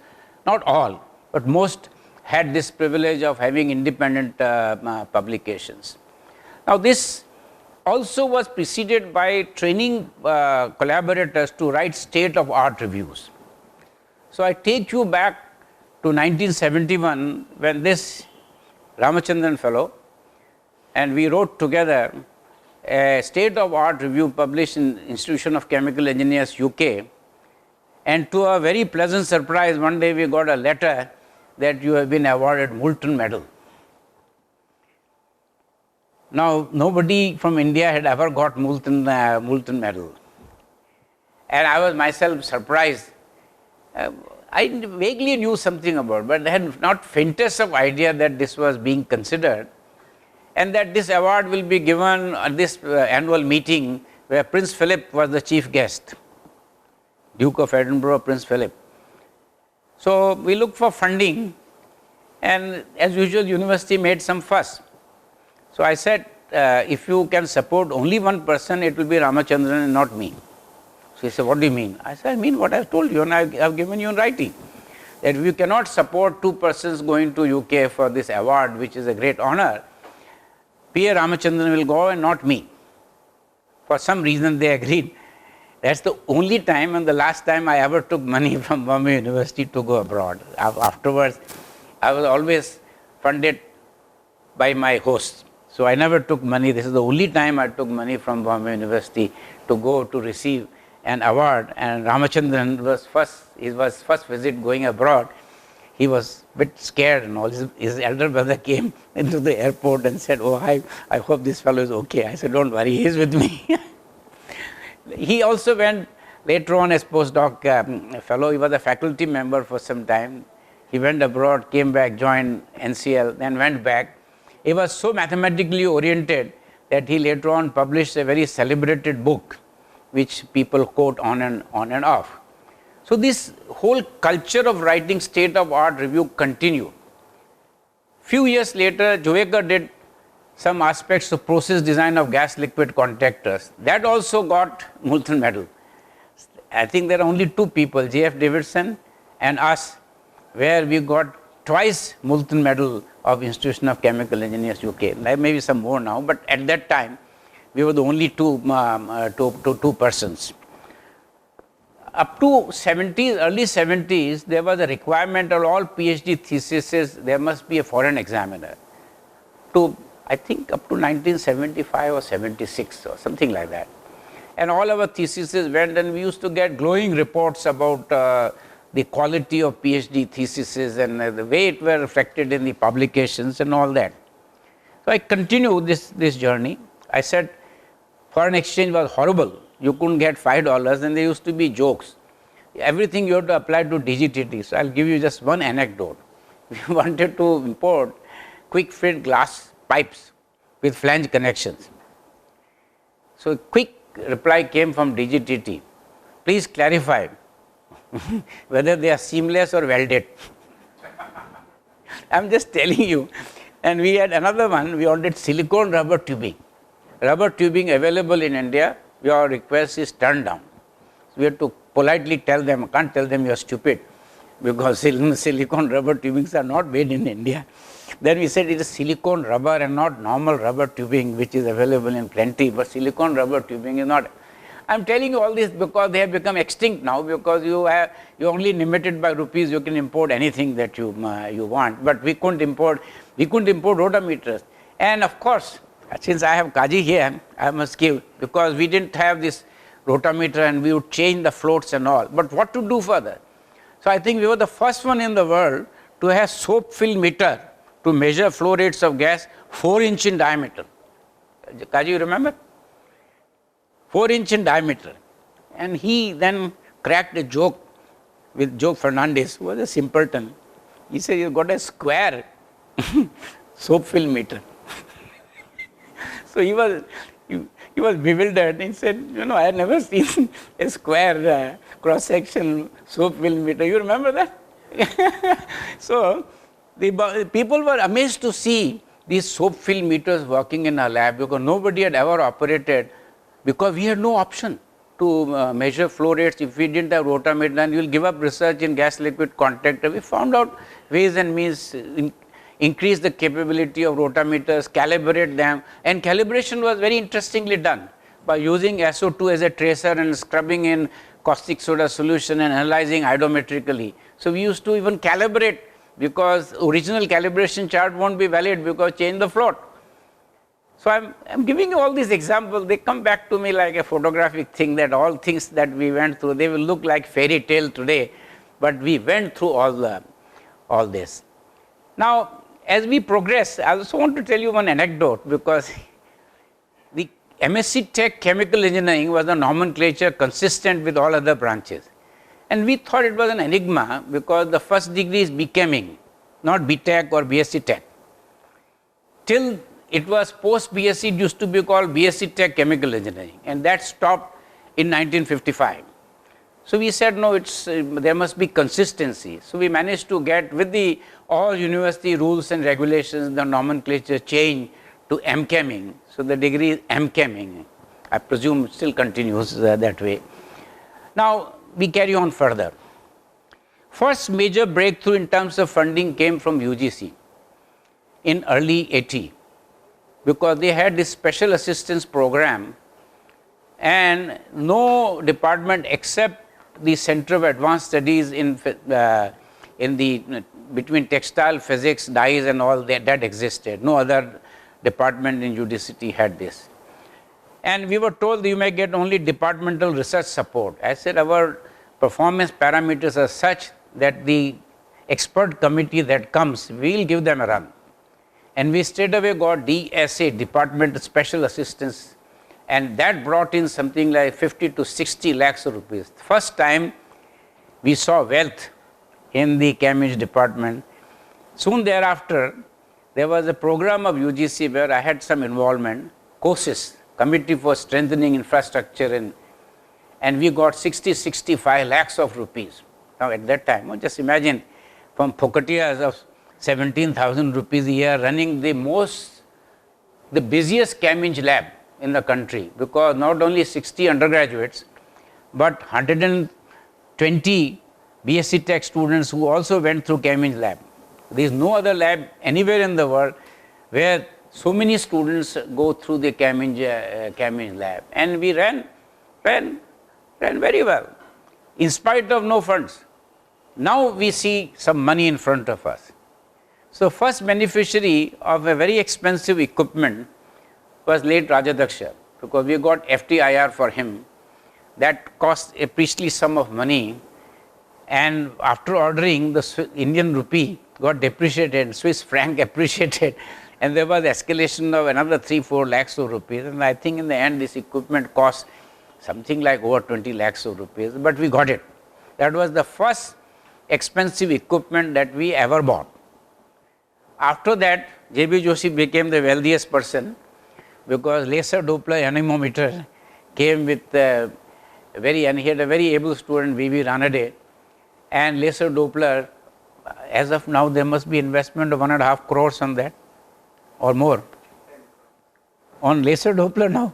not all, but most had this privilege of having independent publications. Now this also was preceded by training collaborators to write state-of-art reviews. So I take you back to 1971 when this Ramachandran fellow and we wrote together a state-of-art review published in Institution of Chemical Engineers, UK, and to our very pleasant surprise, one day we got a letter that you have been awarded Moulton Medal. Now, nobody from India had ever got Moulton Medal, and I was myself surprised. I vaguely knew something about it, but I had not faintest of idea that this was being considered, and that this award will be given at this annual meeting where Prince Philip was the chief guest, Duke of Edinburgh, Prince Philip. So we looked for funding, and as usual, university made some fuss. So I said, if you can support only one person, it will be Ramachandran and not me. So he said, what do you mean? I said, I mean what I've told you, and I've given you in writing. that if you cannot support two persons going to UK for this award, which is a great honor, P.A. Ramachandran will go and not me. For some reason they agreed. That's the only time and the last time I ever took money from Bombay University to go abroad. Afterwards, I was always funded by my hosts. So I never took money. This is the only time I took money from Bombay University to go to receive an award. And Ramachandran was first visit going abroad. He was a bit scared and all. His elder brother came into the airport and said, "Oh, I hope this fellow is okay." I said, "Don't worry, he is with me." He also went later on as postdoc fellow. He was a faculty member for some time. He went abroad, came back, joined NCL, then went back. He was so mathematically oriented that he later on published a very celebrated book, which people quote on and off. So this whole culture of writing state-of-art review continued. Few years later, Joecker did some aspects of process design of gas-liquid contactors. That also got Moulton Medal. I think there are only two people, J.F. Davidson and us, where we got twice Moulton Medal of Institution of Chemical Engineers, UK. There may be some more now, but at that time, we were the only two persons. Up to early 70s, there was a requirement of all PhD theses, there must be a foreign examiner. I think up to 1975 or 76 or something like that. And all our theses went, and we used to get glowing reports about the quality of PhD theses and the way it were reflected in the publications and all that. So I continued this journey. I said foreign exchange was horrible. You couldn't get $5 and there used to be jokes. Everything you have to apply to DGTT. So I'll give you just one anecdote. We wanted to import quick fit glass pipes with flange connections. So a quick reply came from DGTT. Please clarify whether they are seamless or welded. I'm just telling you. And we had another one, we wanted silicone rubber tubing. Rubber tubing available in India, your request is turned down. So we had to politely tell them, I can't tell them you're stupid, because silicone rubber tubings are not made in India. Then we said it is silicone rubber and not normal rubber tubing, which is available in plenty, but silicone rubber tubing is not. I'm telling you all this because they have become extinct now, because you're only limited by rupees, you can import anything that you want, but we couldn't import rotometers. And of course, since I have Kaji here, I must give, because we didn't have this rotometer and we would change the floats and all, but what to do further? So I think we were the first one in the world to have soap fill meter to measure flow rates of gas 4-inch in diameter. Kaji, you remember? 4-inch in diameter. And he then cracked a joke with Joe Fernandez, who was a simpleton. He said, you got a square soap fill meter. So he was bewildered. He said, I had never seen a square cross-section soap fill meter. You remember that? So the people were amazed to see these soap fill meters working in our lab, because nobody had ever operated, because we had no option to measure flow rates if we didn't have rotometer, and we will give up research in gas liquid contactor. We found out ways and means, increase the capability of rotometers, calibrate them, and calibration was very interestingly done by using SO2 as a tracer and scrubbing in caustic soda solution and analyzing iodometrically. So we used to even calibrate, because original calibration chart won't be valid because change the float. So I'm giving you all these examples. They come back to me like a photographic thing, that all things that we went through, they will look like fairy tale today, but we went through all this. Now, as we progress, I also want to tell you one anecdote, because the MSc Tech Chemical Engineering was a nomenclature consistent with all other branches. And we thought it was an enigma, because the first degree is BCheming, not BTech or BSc Tech. Till it was post-BSc, it used to be called BSc Tech Chemical Engineering, and that stopped in 1955. So we said, no, there must be consistency. So we managed to get, with all university rules and regulations, the nomenclature changed to MCheming. So the degree is MCheming. I presume it still continues that way. Now, we carry on further. First major breakthrough in terms of funding came from UGC in early 80, because they had this special assistance program, and no department except the Center of Advanced Studies in the between textile, physics, dyes and all that existed. No other department in UGC had this. And we were told that you may get only departmental research support. I said our performance parameters are such that the expert committee that comes, we will give them a run. And we straight away got DSA, Department of Special Assistance, and that brought in something like 50 to 60 lakhs of rupees. First time we saw wealth in the Cambridge department. Soon thereafter, there was a program of UGC where I had some involvement, COSIS, Committee for Strengthening Infrastructure, and we got 65 lakhs of rupees. Now at that time, just imagine, from Pocatiyas of 17,000 rupees a year, running the busiest Cambridge lab in the country, because not only 60 undergraduates, but 120 BSc Tech students who also went through Cambridge lab. There is no other lab anywhere in the world where so many students go through the Cambridge lab, and we ran very well, in spite of no funds. Now we see some money in front of us. So first beneficiary of a very expensive equipment was late Rajadaksha, because we got FTIR for him. That cost a priestly sum of money, and after ordering, the Indian rupee got depreciated, Swiss franc appreciated, and there was escalation of another 3-4 lakhs of rupees, and I think in the end this equipment cost something like over 20 lakhs of rupees, but we got it. That was the first expensive equipment that we ever bought. After that, J.B. Joshi became the wealthiest person, because laser Doppler anemometer came with and he had a very able student, V.V. Ranade, and laser Doppler, as of now, there must be investment of 1.5 crores on that, or more. On laser Doppler now?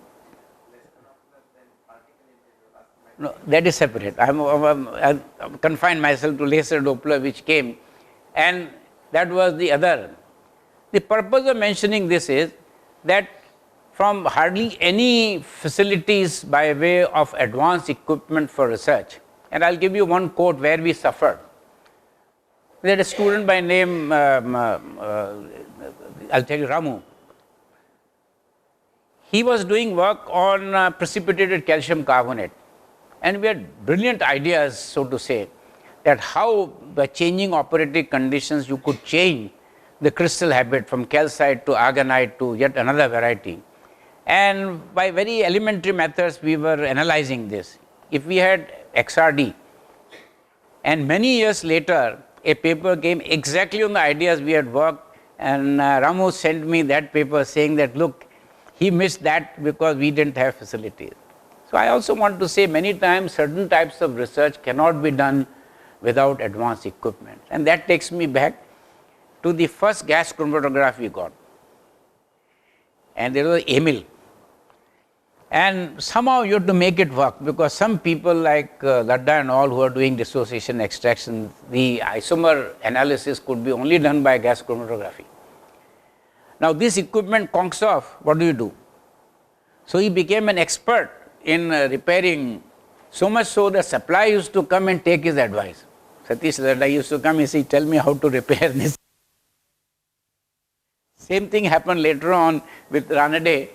No, that is separate. I confined myself to laser Doppler, which came, and that was the other. The purpose of mentioning this is that from hardly any facilities by way of advanced equipment for research, and I'll give you one quote where we suffered. We had a student by name, I'll tell you, Ramu. He was doing work on precipitated calcium carbonate, and we had brilliant ideas, so to say, that how by changing operating conditions you could change the crystal habit from calcite to aragonite to yet another variety. And by very elementary methods we were analyzing this. If we had XRD, and many years later a paper came exactly on the ideas we had worked, and Ramu sent me that paper saying that, look, he missed that because we didn't have facilities. So I also want to say, many times certain types of research cannot be done without advanced equipment, and that takes me back to the first gas chromatograph we got, and there was Emil, and somehow you have to make it work, because some people like Ladda and all who are doing dissociation extraction, the isomer analysis could be only done by gas chromatography. Now this equipment conks off, what do you do? So he became an expert in repairing, so much so that supply used to come and take his advice. Satish Ladda used to come and say, tell me how to repair this. Same thing happened later on with Ranade,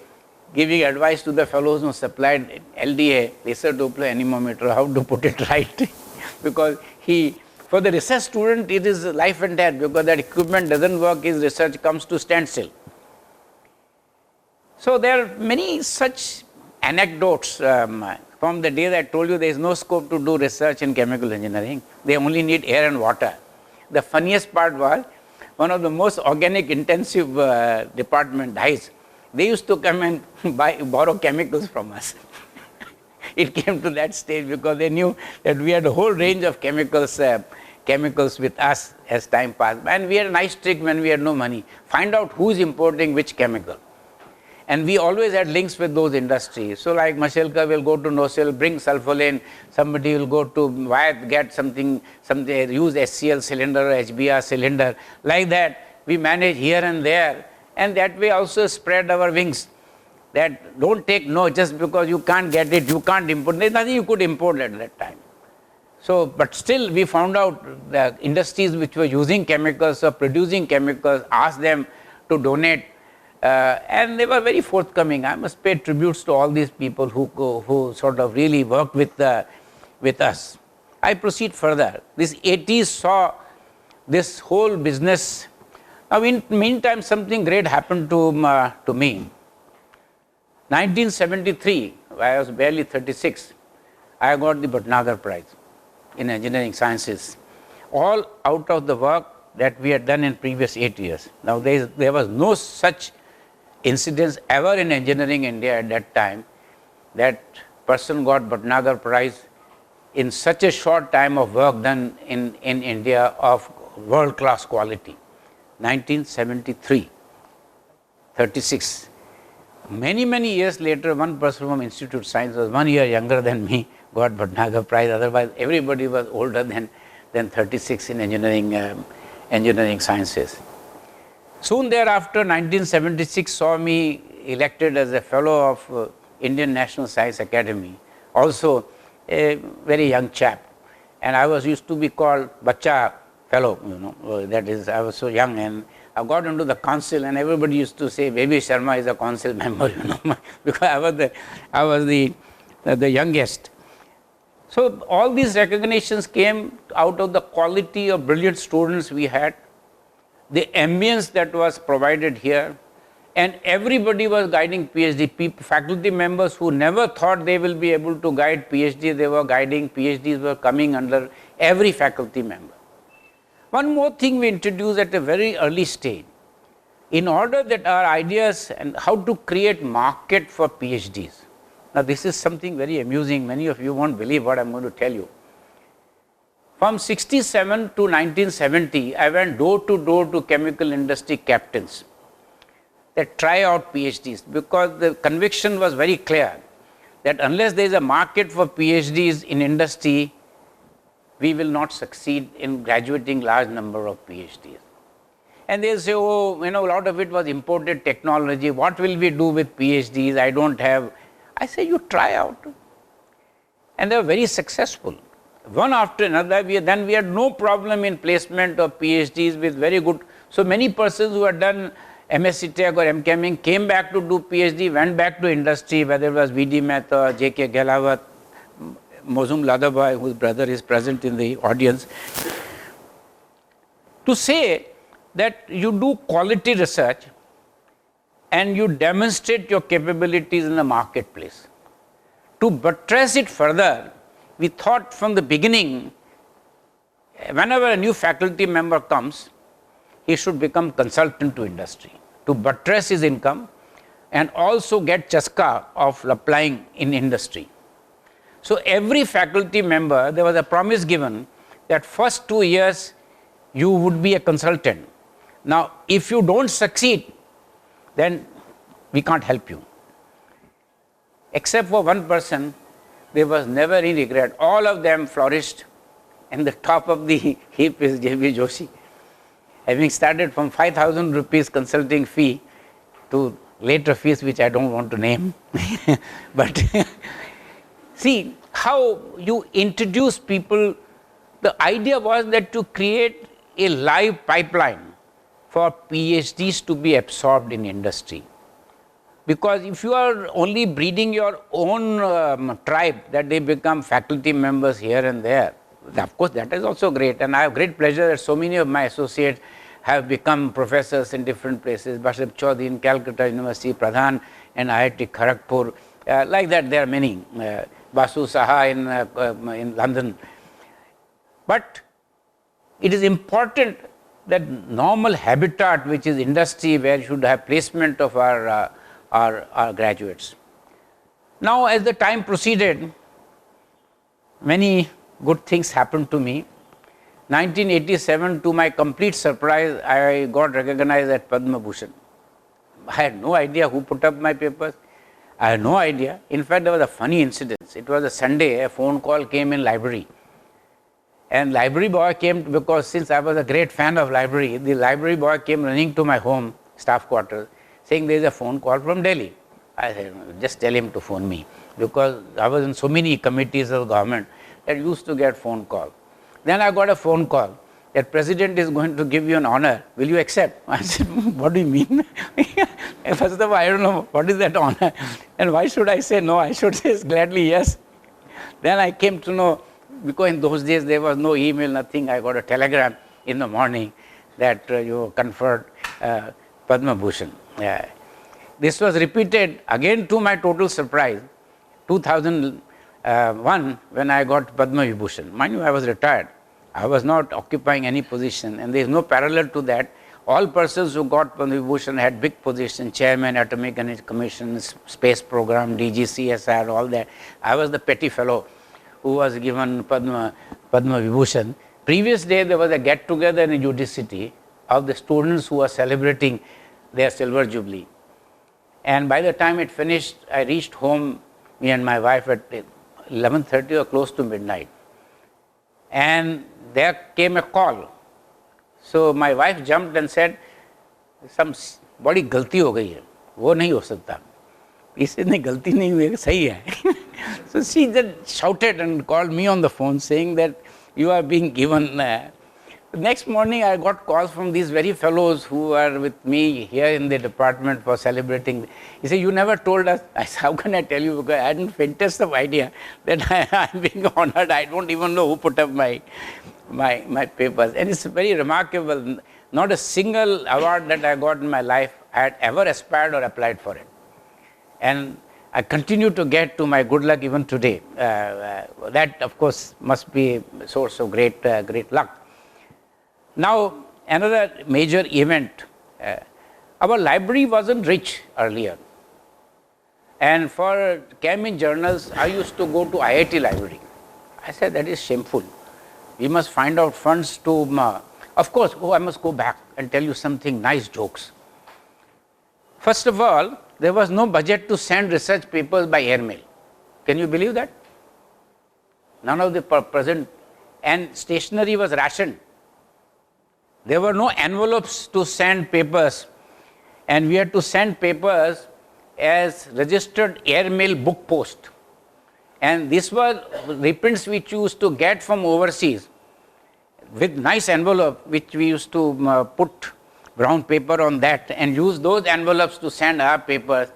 giving advice to the fellows who supplied LDA, laser Doppler anemometer, how to put it right. Because for the research student, it is life and death, because that equipment doesn't work, his research comes to standstill. So there are many such anecdotes from the days I told you there is no scope to do research in chemical engineering. They only need air and water. The funniest part was, one of the most organic intensive department, dyes, they used to come and borrow chemicals from us. It came to that stage because they knew that we had a whole range of chemicals with us as time passed. And we had a nice trick when we had no money. Find out who is importing which chemical. And we always had links with those industries. So like Mashelka will go to NOSIL, bring sulfolane, somebody will go to Wyatt, get something use SCL cylinder or HBR cylinder. Like that, we manage here and there. And that way also spread our wings. That don't take no just because you can't get it, you can't import. There's nothing you could import at that time. So, but still we found out the industries which were using chemicals or producing chemicals, asked them to donate, and they were very forthcoming. I must pay tributes to all these people who sort of really worked with us. I proceed further. This 80s saw this whole business. Now, in meantime, something great happened to me. 1973, I was barely 36, I got the Bhatnagar Prize in engineering sciences, all out of the work that we had done in previous 8 years. Now, there was no such incidents ever in engineering India at that time that person got Bhatnagar Prize in such a short time of work done in India of world-class quality. 1973, 36. Many years later, one person from Institute of Science was 1 year younger than me, got Bhatnagar Prize. Otherwise, everybody was older than 36 in engineering sciences. Soon thereafter, 1976 saw me elected as a fellow of Indian National Science Academy, also a very young chap. And I was used to be called Bacha fellow, that is, I was so young, and I got into the council and everybody used to say, Baby Sharma is a council member, because I was the youngest. So all these recognitions came out of the quality of brilliant students we had, the ambience that was provided here, and everybody was guiding PhD. Faculty members who never thought they will be able to guide PhD, they were guiding. PhDs were coming under every faculty member. One more thing we introduced at a very early stage, in order that our ideas and how to create market for PhDs. Now this is something very amusing, many of you won't believe what I'm going to tell you. From 67 to 1970, I went door to chemical industry captains that try out PhDs, because the conviction was very clear that unless there is a market for PhDs in industry, we will not succeed in graduating large number of PhDs. And they say, oh, a lot of it was imported technology. What will we do with PhDs? I don't have. I say, you try out. And they were very successful. One after another, then we had no problem in placement of PhDs with very good. So many persons who had done MSc Tech or MCheming came back to do PhD, went back to industry, whether it was V.D. Mehta, J.K. Gelawat, Mozum Ladabhai, whose brother is present in the audience, to say that you do quality research and you demonstrate your capabilities in the marketplace. To buttress it further, we thought from the beginning, whenever a new faculty member comes, he should become consultant to industry, to buttress his income and also get chaska of applying in industry. So every faculty member, there was a promise given that first 2 years you would be a consultant. Now, if you don't succeed, then we can't help you. Except for one person, there was never any regret. All of them flourished, and the top of the heap is J.B. Joshi. Having started from 5,000 rupees consulting fee to later fees which I don't want to name, but see how you introduce people. The idea was that to create a live pipeline for PhDs to be absorbed in industry. Because if you are only breeding your own tribe, that they become faculty members here and there, of course that is also great, and I have great pleasure that so many of my associates have become professors in different places. Bashar Chaudhary in Calcutta University, Pradhan and IIT Kharagpur, like that there are many. Basu Saha in London. But it is important that normal habitat, which is industry, where you should have placement of our graduates. Now, as the time proceeded, many good things happened to me. 1987, to my complete surprise, I got recognized at Padma Bhushan. I had no idea who put up my papers. I had no idea. In fact, there was a funny incident. It was a Sunday, a phone call came in library. And library boy came, because since I was a great fan of library, the library boy came running to my home, staff quarters, saying there is a phone call from Delhi. I said, just tell him to phone me, because I was in so many committees of government that used to get phone call. Then I got a phone call that president is going to give you an honor. Will you accept? I said, what do you mean? First of all, I don't know what is that honor, and why should I say no? I should say gladly yes. Then I came to know, because in those days there was no email, nothing. I got a telegram in the morning that you conferred Padma Bhushan. This was repeated again, to my total surprise, 2001, when I got Padma Vibhushan. Mind you, I was retired. I was not occupying any position, and there is no parallel to that. All persons who got Padma Vibhushan had big positions: chairman, Atomic Energy Commission, space program, DG, CSR, all that. I was the petty fellow who was given Padma Vibhushan. Previous day there was a get together in UD of the students who were celebrating their silver jubilee. And by the time it finished, I reached home, me and my wife, at 11:30 or close to midnight. And there came a call. So my wife jumped and said, some बड़ी गलती हो गई है, वो नहीं हो सकता. इसने गलती नहीं हुई, सही है. So she just shouted and called me on the phone saying that you are being given. Next morning I got calls from these very fellows who are with me here in the department for celebrating. He said, you never told us. I said, how can I tell you? Because I hadn't faintest of idea that I am being honored. I don't even know who put up my papers. And it's very remarkable. Not a single award that I got in my life I had ever aspired or applied for it. And I continue to get, to my good luck even today. That, of course, must be a source of great luck. Now, another major event. Our library wasn't rich earlier. And for came in journals, I used to go to IIT library. I said, that is shameful. We must find out funds to, of course, I must go back and tell you something nice jokes. First of all, there was no budget to send research papers by airmail. Can you believe that? None of the present, and stationery was rationed. There were no envelopes to send papers, and we had to send papers as registered airmail book post. And these were reprints which we used to get from overseas with nice envelope, which we used to put brown paper on that and use those envelopes to send our papers,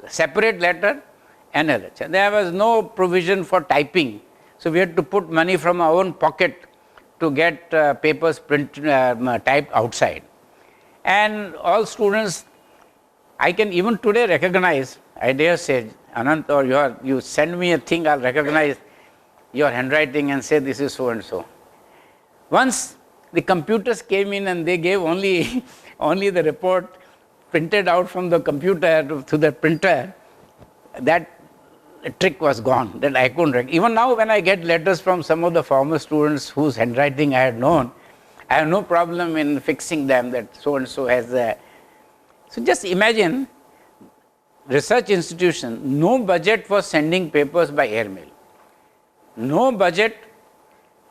separate letter and a letter. There was no provision for typing, so we had to put money from our own pocket to get papers typed outside. And all students, I can even today recognize, I dare say, Anant, or you send me a thing, I'll recognize your handwriting and say this is so and so. Once the computers came in and they gave only the report printed out from the computer to the printer, that trick was gone, that I couldn't. Even now when I get letters from some of the former students whose handwriting I had known, I have no problem in fixing them that so and so has a. So just imagine, research institution, no budget for sending papers by airmail, no budget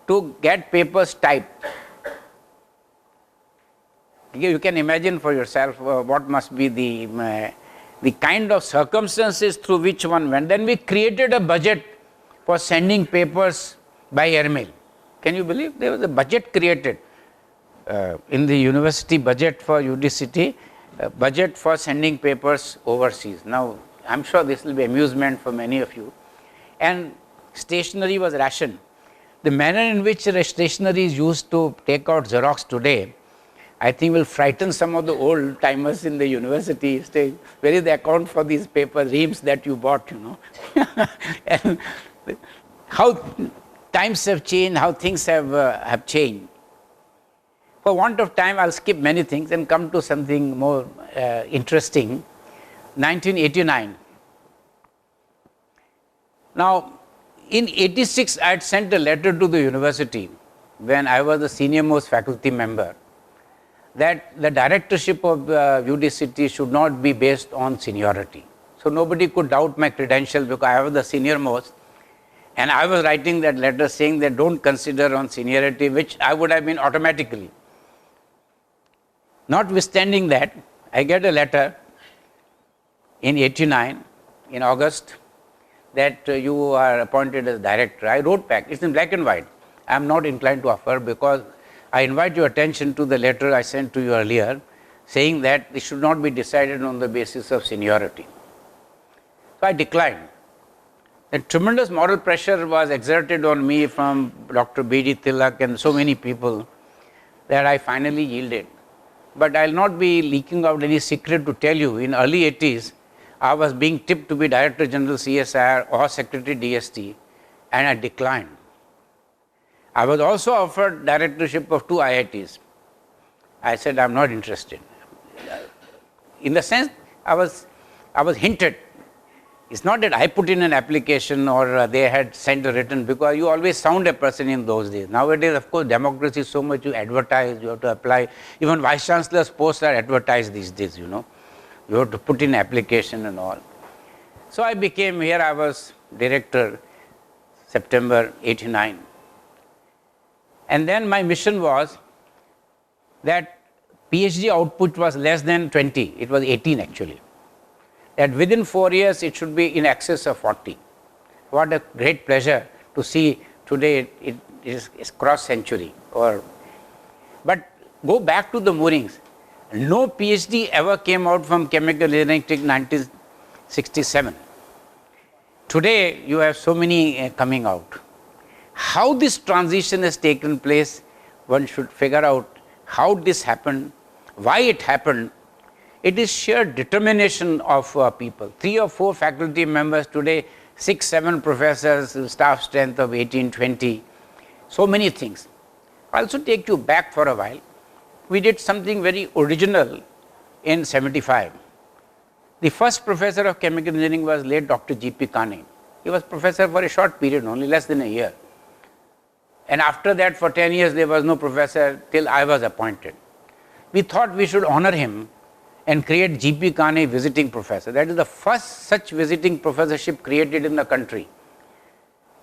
to get papers typed. You can imagine for yourself what must be the kind of circumstances through which one went. Then we created a budget for sending papers by airmail. Can you believe? There was a budget created in the university budget for UD budget for sending papers overseas. Now, I'm sure this will be amusement for many of you. And stationery was rationed. The manner in which stationery is used to take out Xerox today, I think will frighten some of the old timers in the university. Say, where is the account for these paper reams that you bought, you know? And how times have changed, how things have changed. For want of time, I'll skip many things and come to something more interesting. 1989. Now, in 86, I had sent a letter to the university when I was the senior most faculty member, that the directorship of UDCT should not be based on seniority. So nobody could doubt my credentials because I was the senior most. And I was writing that letter saying that don't consider on seniority, which I would have been automatically. Notwithstanding that, I get a letter in 89, in August, that you are appointed as director. I wrote back, it's in black and white. I am not inclined to offer because I invite your attention to the letter I sent to you earlier, saying that it should not be decided on the basis of seniority. So I declined. A tremendous moral pressure was exerted on me from Dr. B.D. Tilak and so many people that I finally yielded. But I will not be leaking out any secret to tell you, in early 80s, I was being tipped to be Director General CSIR or Secretary DST, and I declined. I was also offered directorship of 2 IITs. I said, I'm not interested. In the sense, I was hinted. It's not that I put in an application or they had sent a written, because you always sound a person in those days. Nowadays, of course, democracy is so much, you advertise, you have to apply. Even Vice Chancellor's posts are advertised these days, you know. You have to put in application and all. So I became, here I was director, September 89. And then my mission was that PhD output was less than 20, it was 18 actually. That within 4 years it should be in excess of 40. What a great pleasure to see today it is cross century. But go back to the moorings. No PhD ever came out from chemical engineering till 1967. Today you have so many coming out. How this transition has taken place, one should figure out how this happened, why it happened. It is sheer determination of people. 3 or 4 faculty members today, 6, 7 professors, staff strength of 18, 20, so many things. I'll also take you back for a while. We did something very original in 75. The first professor of chemical engineering was late Dr. G.P. Kane. He was professor for a short period, only less than a year. And after that, for 10 years, there was no professor till I was appointed. We thought we should honor him and create G.P. Kane visiting professor. That is the first such visiting professorship created in the country.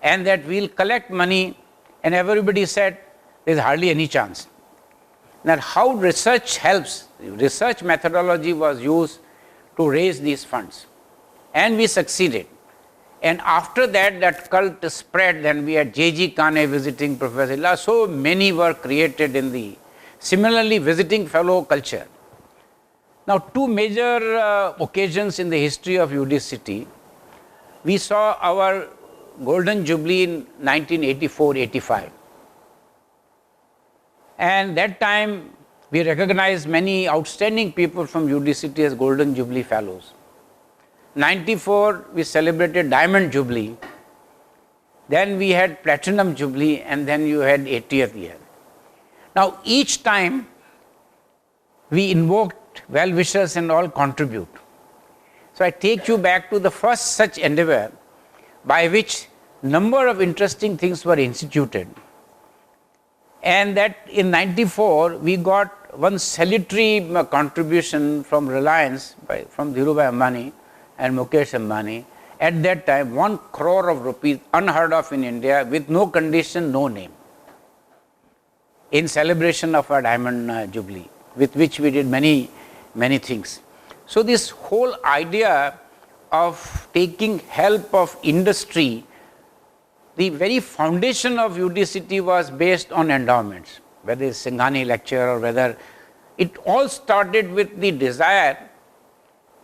And that we'll collect money, and everybody said there's hardly any chance. Now, how research helps, research methodology was used to raise these funds. And we succeeded. And after that, that cult spread, then we had J.G. Kane visiting professor. So many were created in the similarly visiting fellow culture. Now, 2 major occasions in the history of UDCT, we saw our golden jubilee in 1984-85. And that time, we recognized many outstanding people from UDCT as golden jubilee fellows. 94, we celebrated diamond jubilee. Then we had platinum jubilee, and then you had 80th year. Now, each time, we invoked well-wishers and all contribute. So I take you back to the first such endeavor by which number of interesting things were instituted. And that in 94, we got one salutary contribution from Reliance, from Dhirubhai Ambani and Mukesh Ambani. At that time, 1 crore of rupees, unheard of in India, with no condition, no name, in celebration of our diamond jubilee, with which we did many things. So this whole idea of taking help of industry, the very foundation of UDCT was based on endowments, whether it's Singhani lecture or whether it all started with the desire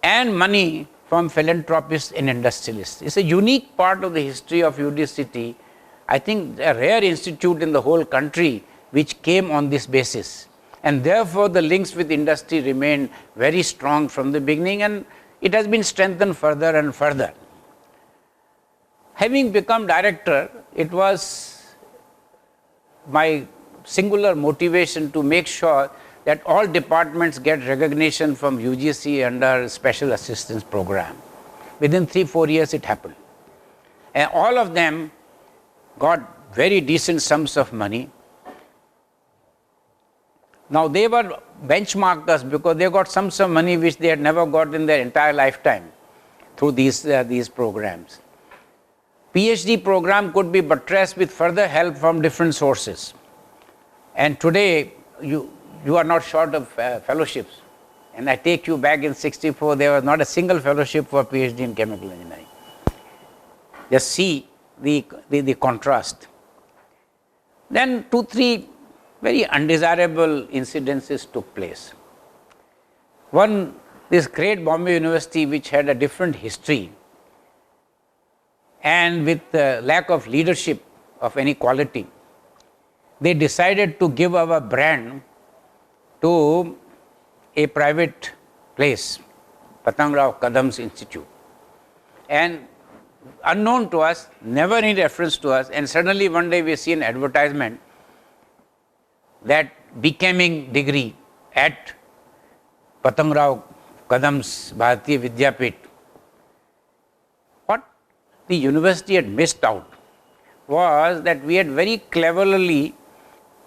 and money from philanthropists and industrialists. It's a unique part of the history of UDCT. I think a rare institute in the whole country which came on this basis. And therefore, the links with industry remained very strong from the beginning, and it has been strengthened further and further. Having become director, it was my singular motivation to make sure that all departments get recognition from UGC under Special Assistance Program. Within 3-4 years, it happened. And all of them got very decent sums of money. Now they were benchmarkers because they got sums of money which they had never got in their entire lifetime through these programs. PhD program could be buttressed with further help from different sources. And today you are not short of fellowships. And I take you back in 64, there was not a single fellowship for PhD in chemical engineering. Just see the contrast. Then 2-3 very undesirable incidences took place. One, this great Bombay University, which had a different history, and with the lack of leadership of any quality, they decided to give our brand to a private place, Patangrao Kadam's Institute. And unknown to us, never in reference to us, and suddenly one day we see an advertisement that becoming degree at Patangrao Kadam's Bharatiya Vidyapit. What the university had missed out was that we had very cleverly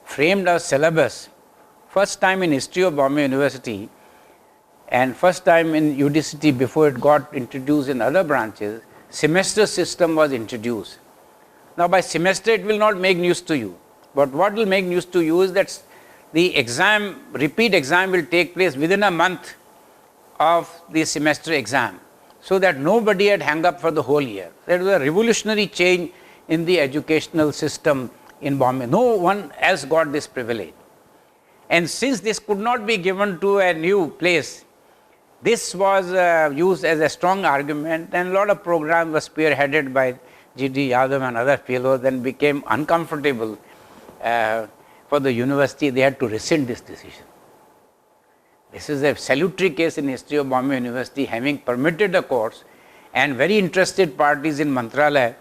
framed our syllabus, first time in history of Bombay University and first time in UDCT before it got introduced in other branches. Semester system was introduced. Now by semester it will not make news to you, but what will make news to you is that the exam, repeat exam will take place within a month of the semester exam, so that nobody had hung up for the whole year. That was a revolutionary change in the educational system in Bombay. No one else got this privilege. And since this could not be given to a new place, this was used as a strong argument, and a lot of programs were spearheaded by G.D. Yadav and other fellows, and became uncomfortable for the university. They had to rescind this decision. This is a salutary case in history of Bombay University, having permitted a course, and very interested parties in Mantralaya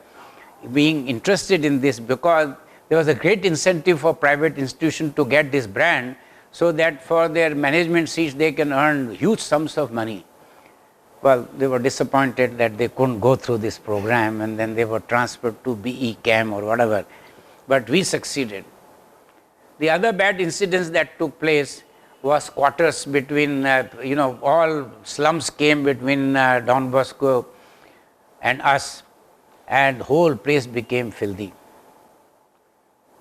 being interested in this, because there was a great incentive for private institutions to get this brand, so that for their management seats they can earn huge sums of money. Well, they were disappointed that they couldn't go through this program, and then they were transferred to BE Chem or whatever. But we succeeded. The other bad incidents that took place was quarters between, all slums came between Don Bosco and us, and whole place became filthy.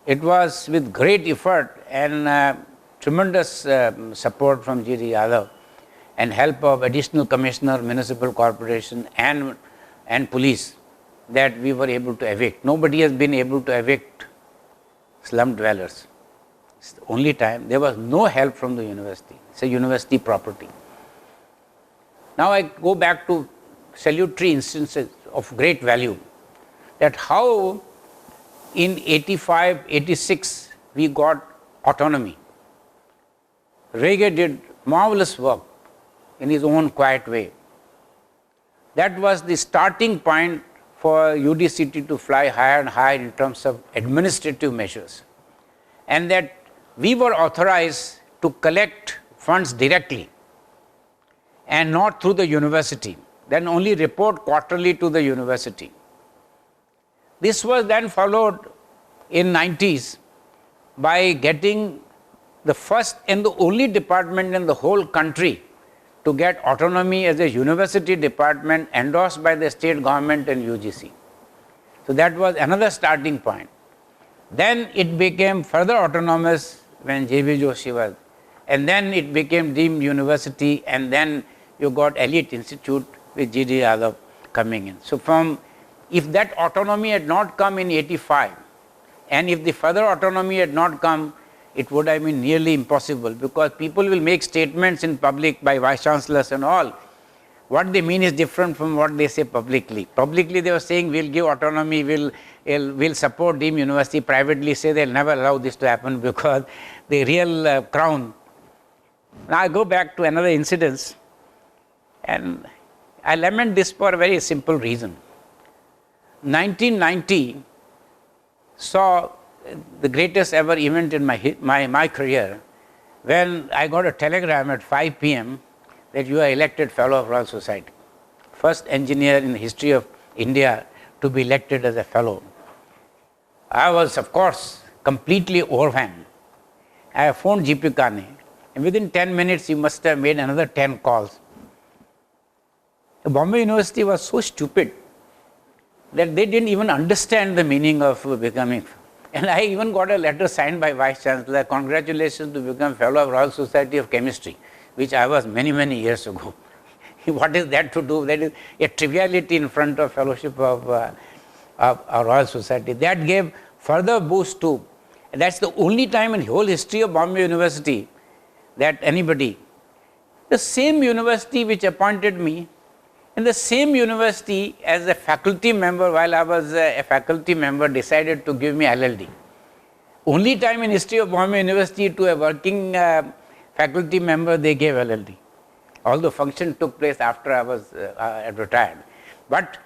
It was with great effort and tremendous support from G.D. Yadav and help of additional commissioner, municipal corporation and police that we were able to evict. Nobody has been able to evict slum dwellers. It's the only time. There was no help from the university. It's a university property. Now I go back to salutary instances of great value, that how in 85, 86 we got autonomy. Rege did marvelous work in his own quiet way. That was the starting point for UDCT to fly higher and higher in terms of administrative measures, and that we were authorized to collect funds directly and not through the university, then only report quarterly to the university. This was then followed in 90s by getting the first and the only department in the whole country to get autonomy as a university department endorsed by the state government and UGC. So that was another starting point. Then it became further autonomous when J.B. Joshi was, and then it became deemed university, and then you got Elite Institute with G.D. Yadav coming in. So if that autonomy had not come in 85, and if the further autonomy had not come, it would have been nearly impossible, because people will make statements in public by vice chancellors and all. What they mean is different from what they say publicly. Publicly they were saying we'll give autonomy, we'll support deemed university. Privately say they'll never allow this to happen, because the real crown. Now I go back to another incident, and I lament this for a very simple reason. 1990 saw the greatest ever event in my career, when I got a telegram at 5 p.m. that you are elected Fellow of Royal Society. First engineer in the history of India to be elected as a fellow. I was, of course, completely overwhelmed. I phoned GP Kane, and within 10 minutes he must have made another 10 calls. The Bombay University was so stupid that they didn't even understand the meaning of becoming. And I even got a letter signed by Vice Chancellor, congratulations to become Fellow of Royal Society of Chemistry, which I was many, many years ago. What is that to do? That is a triviality in front of Fellowship of our Royal Society. That gave further boost to, and that's the only time in the whole history of Bombay University that anybody, the same university which appointed me, in the same university as a faculty member, while I was a faculty member, decided to give me LLD. Only time in history of Bombay University to a working faculty member they gave LLD. Although function took place after I was retired. But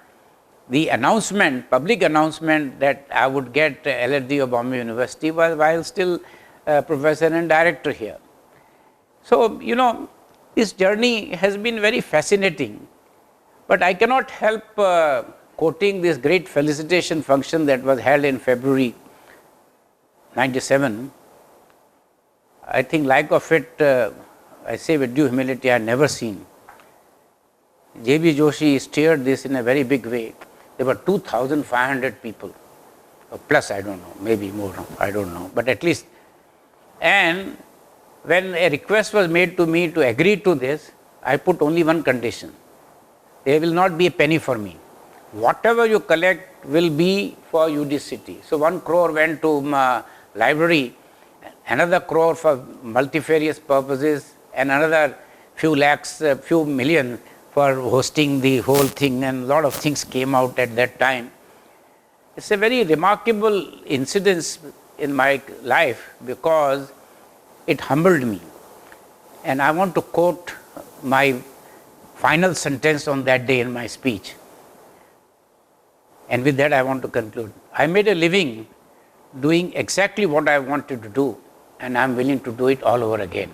the announcement, public announcement that I would get LLD of Bombay University was while still professor and director here. So, you know, this journey has been very fascinating. But I cannot help quoting this great felicitation function that was held in February 97. I think like of it, I say with due humility, I had never seen. J.B. Joshi steered this in a very big way. There were 2,500 people, or plus I don't know, maybe more, I don't know, but at least. And when a request was made to me to agree to this, I put only one condition. There will not be a penny for me. Whatever you collect will be for UD City. So 1 crore went to library, another crore for multifarious purposes, and another few lakhs, few million for hosting the whole thing, and a lot of things came out at that time. It's a very remarkable incidence in my life because it humbled me. And I want to quote my final sentence on that day in my speech. And with that I want to conclude. I made a living doing exactly what I wanted to do, and I'm willing to do it all over again.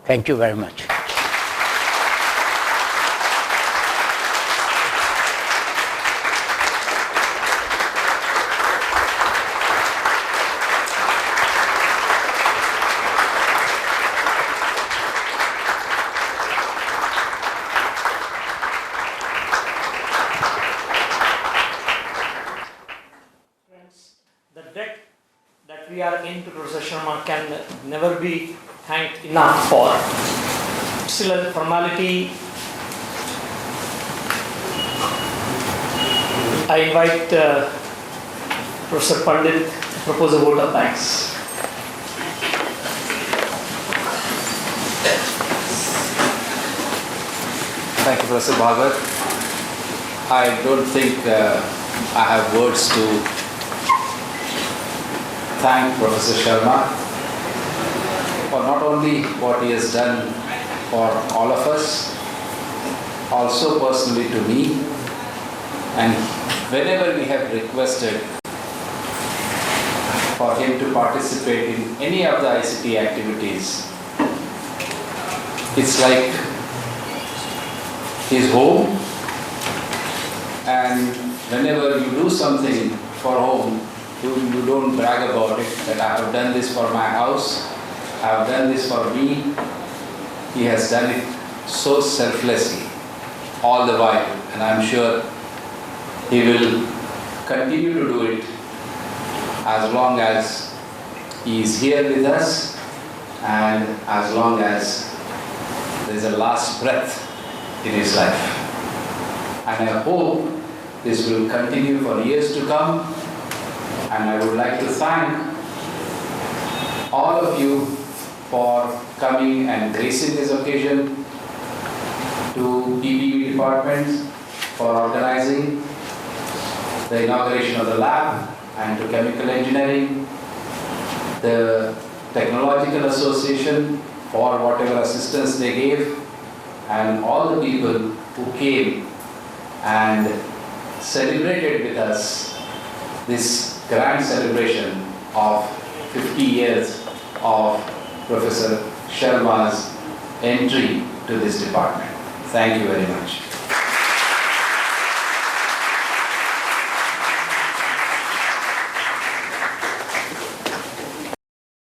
Thank you very much. The debt that we are in to Professor Sharma can never be thanked enough for. Still a formality. I invite Professor Pandit to propose a vote of thanks. Thank you, Professor Bhagavat. I don't think I have words to thank Professor Sharma for not only what he has done for all of us, also personally to me, and whenever we have requested for him to participate in any of the ICT activities, it's like his home, and whenever you do something for home, you don't brag about it, that I have done this for my house, I have done this for me. He has done it so selflessly all the while, and I am sure he will continue to do it as long as he is here with us and as long as there is a last breath in his life. And I hope this will continue for years to come. And I would like to thank all of you for coming and gracing this occasion, to PPE department for organizing the inauguration of the lab, and to chemical engineering, the technological association for whatever assistance they gave, and all the people who came and celebrated with us this grand celebration of 50 years of Professor Sharma's entry to this department. Thank you very much.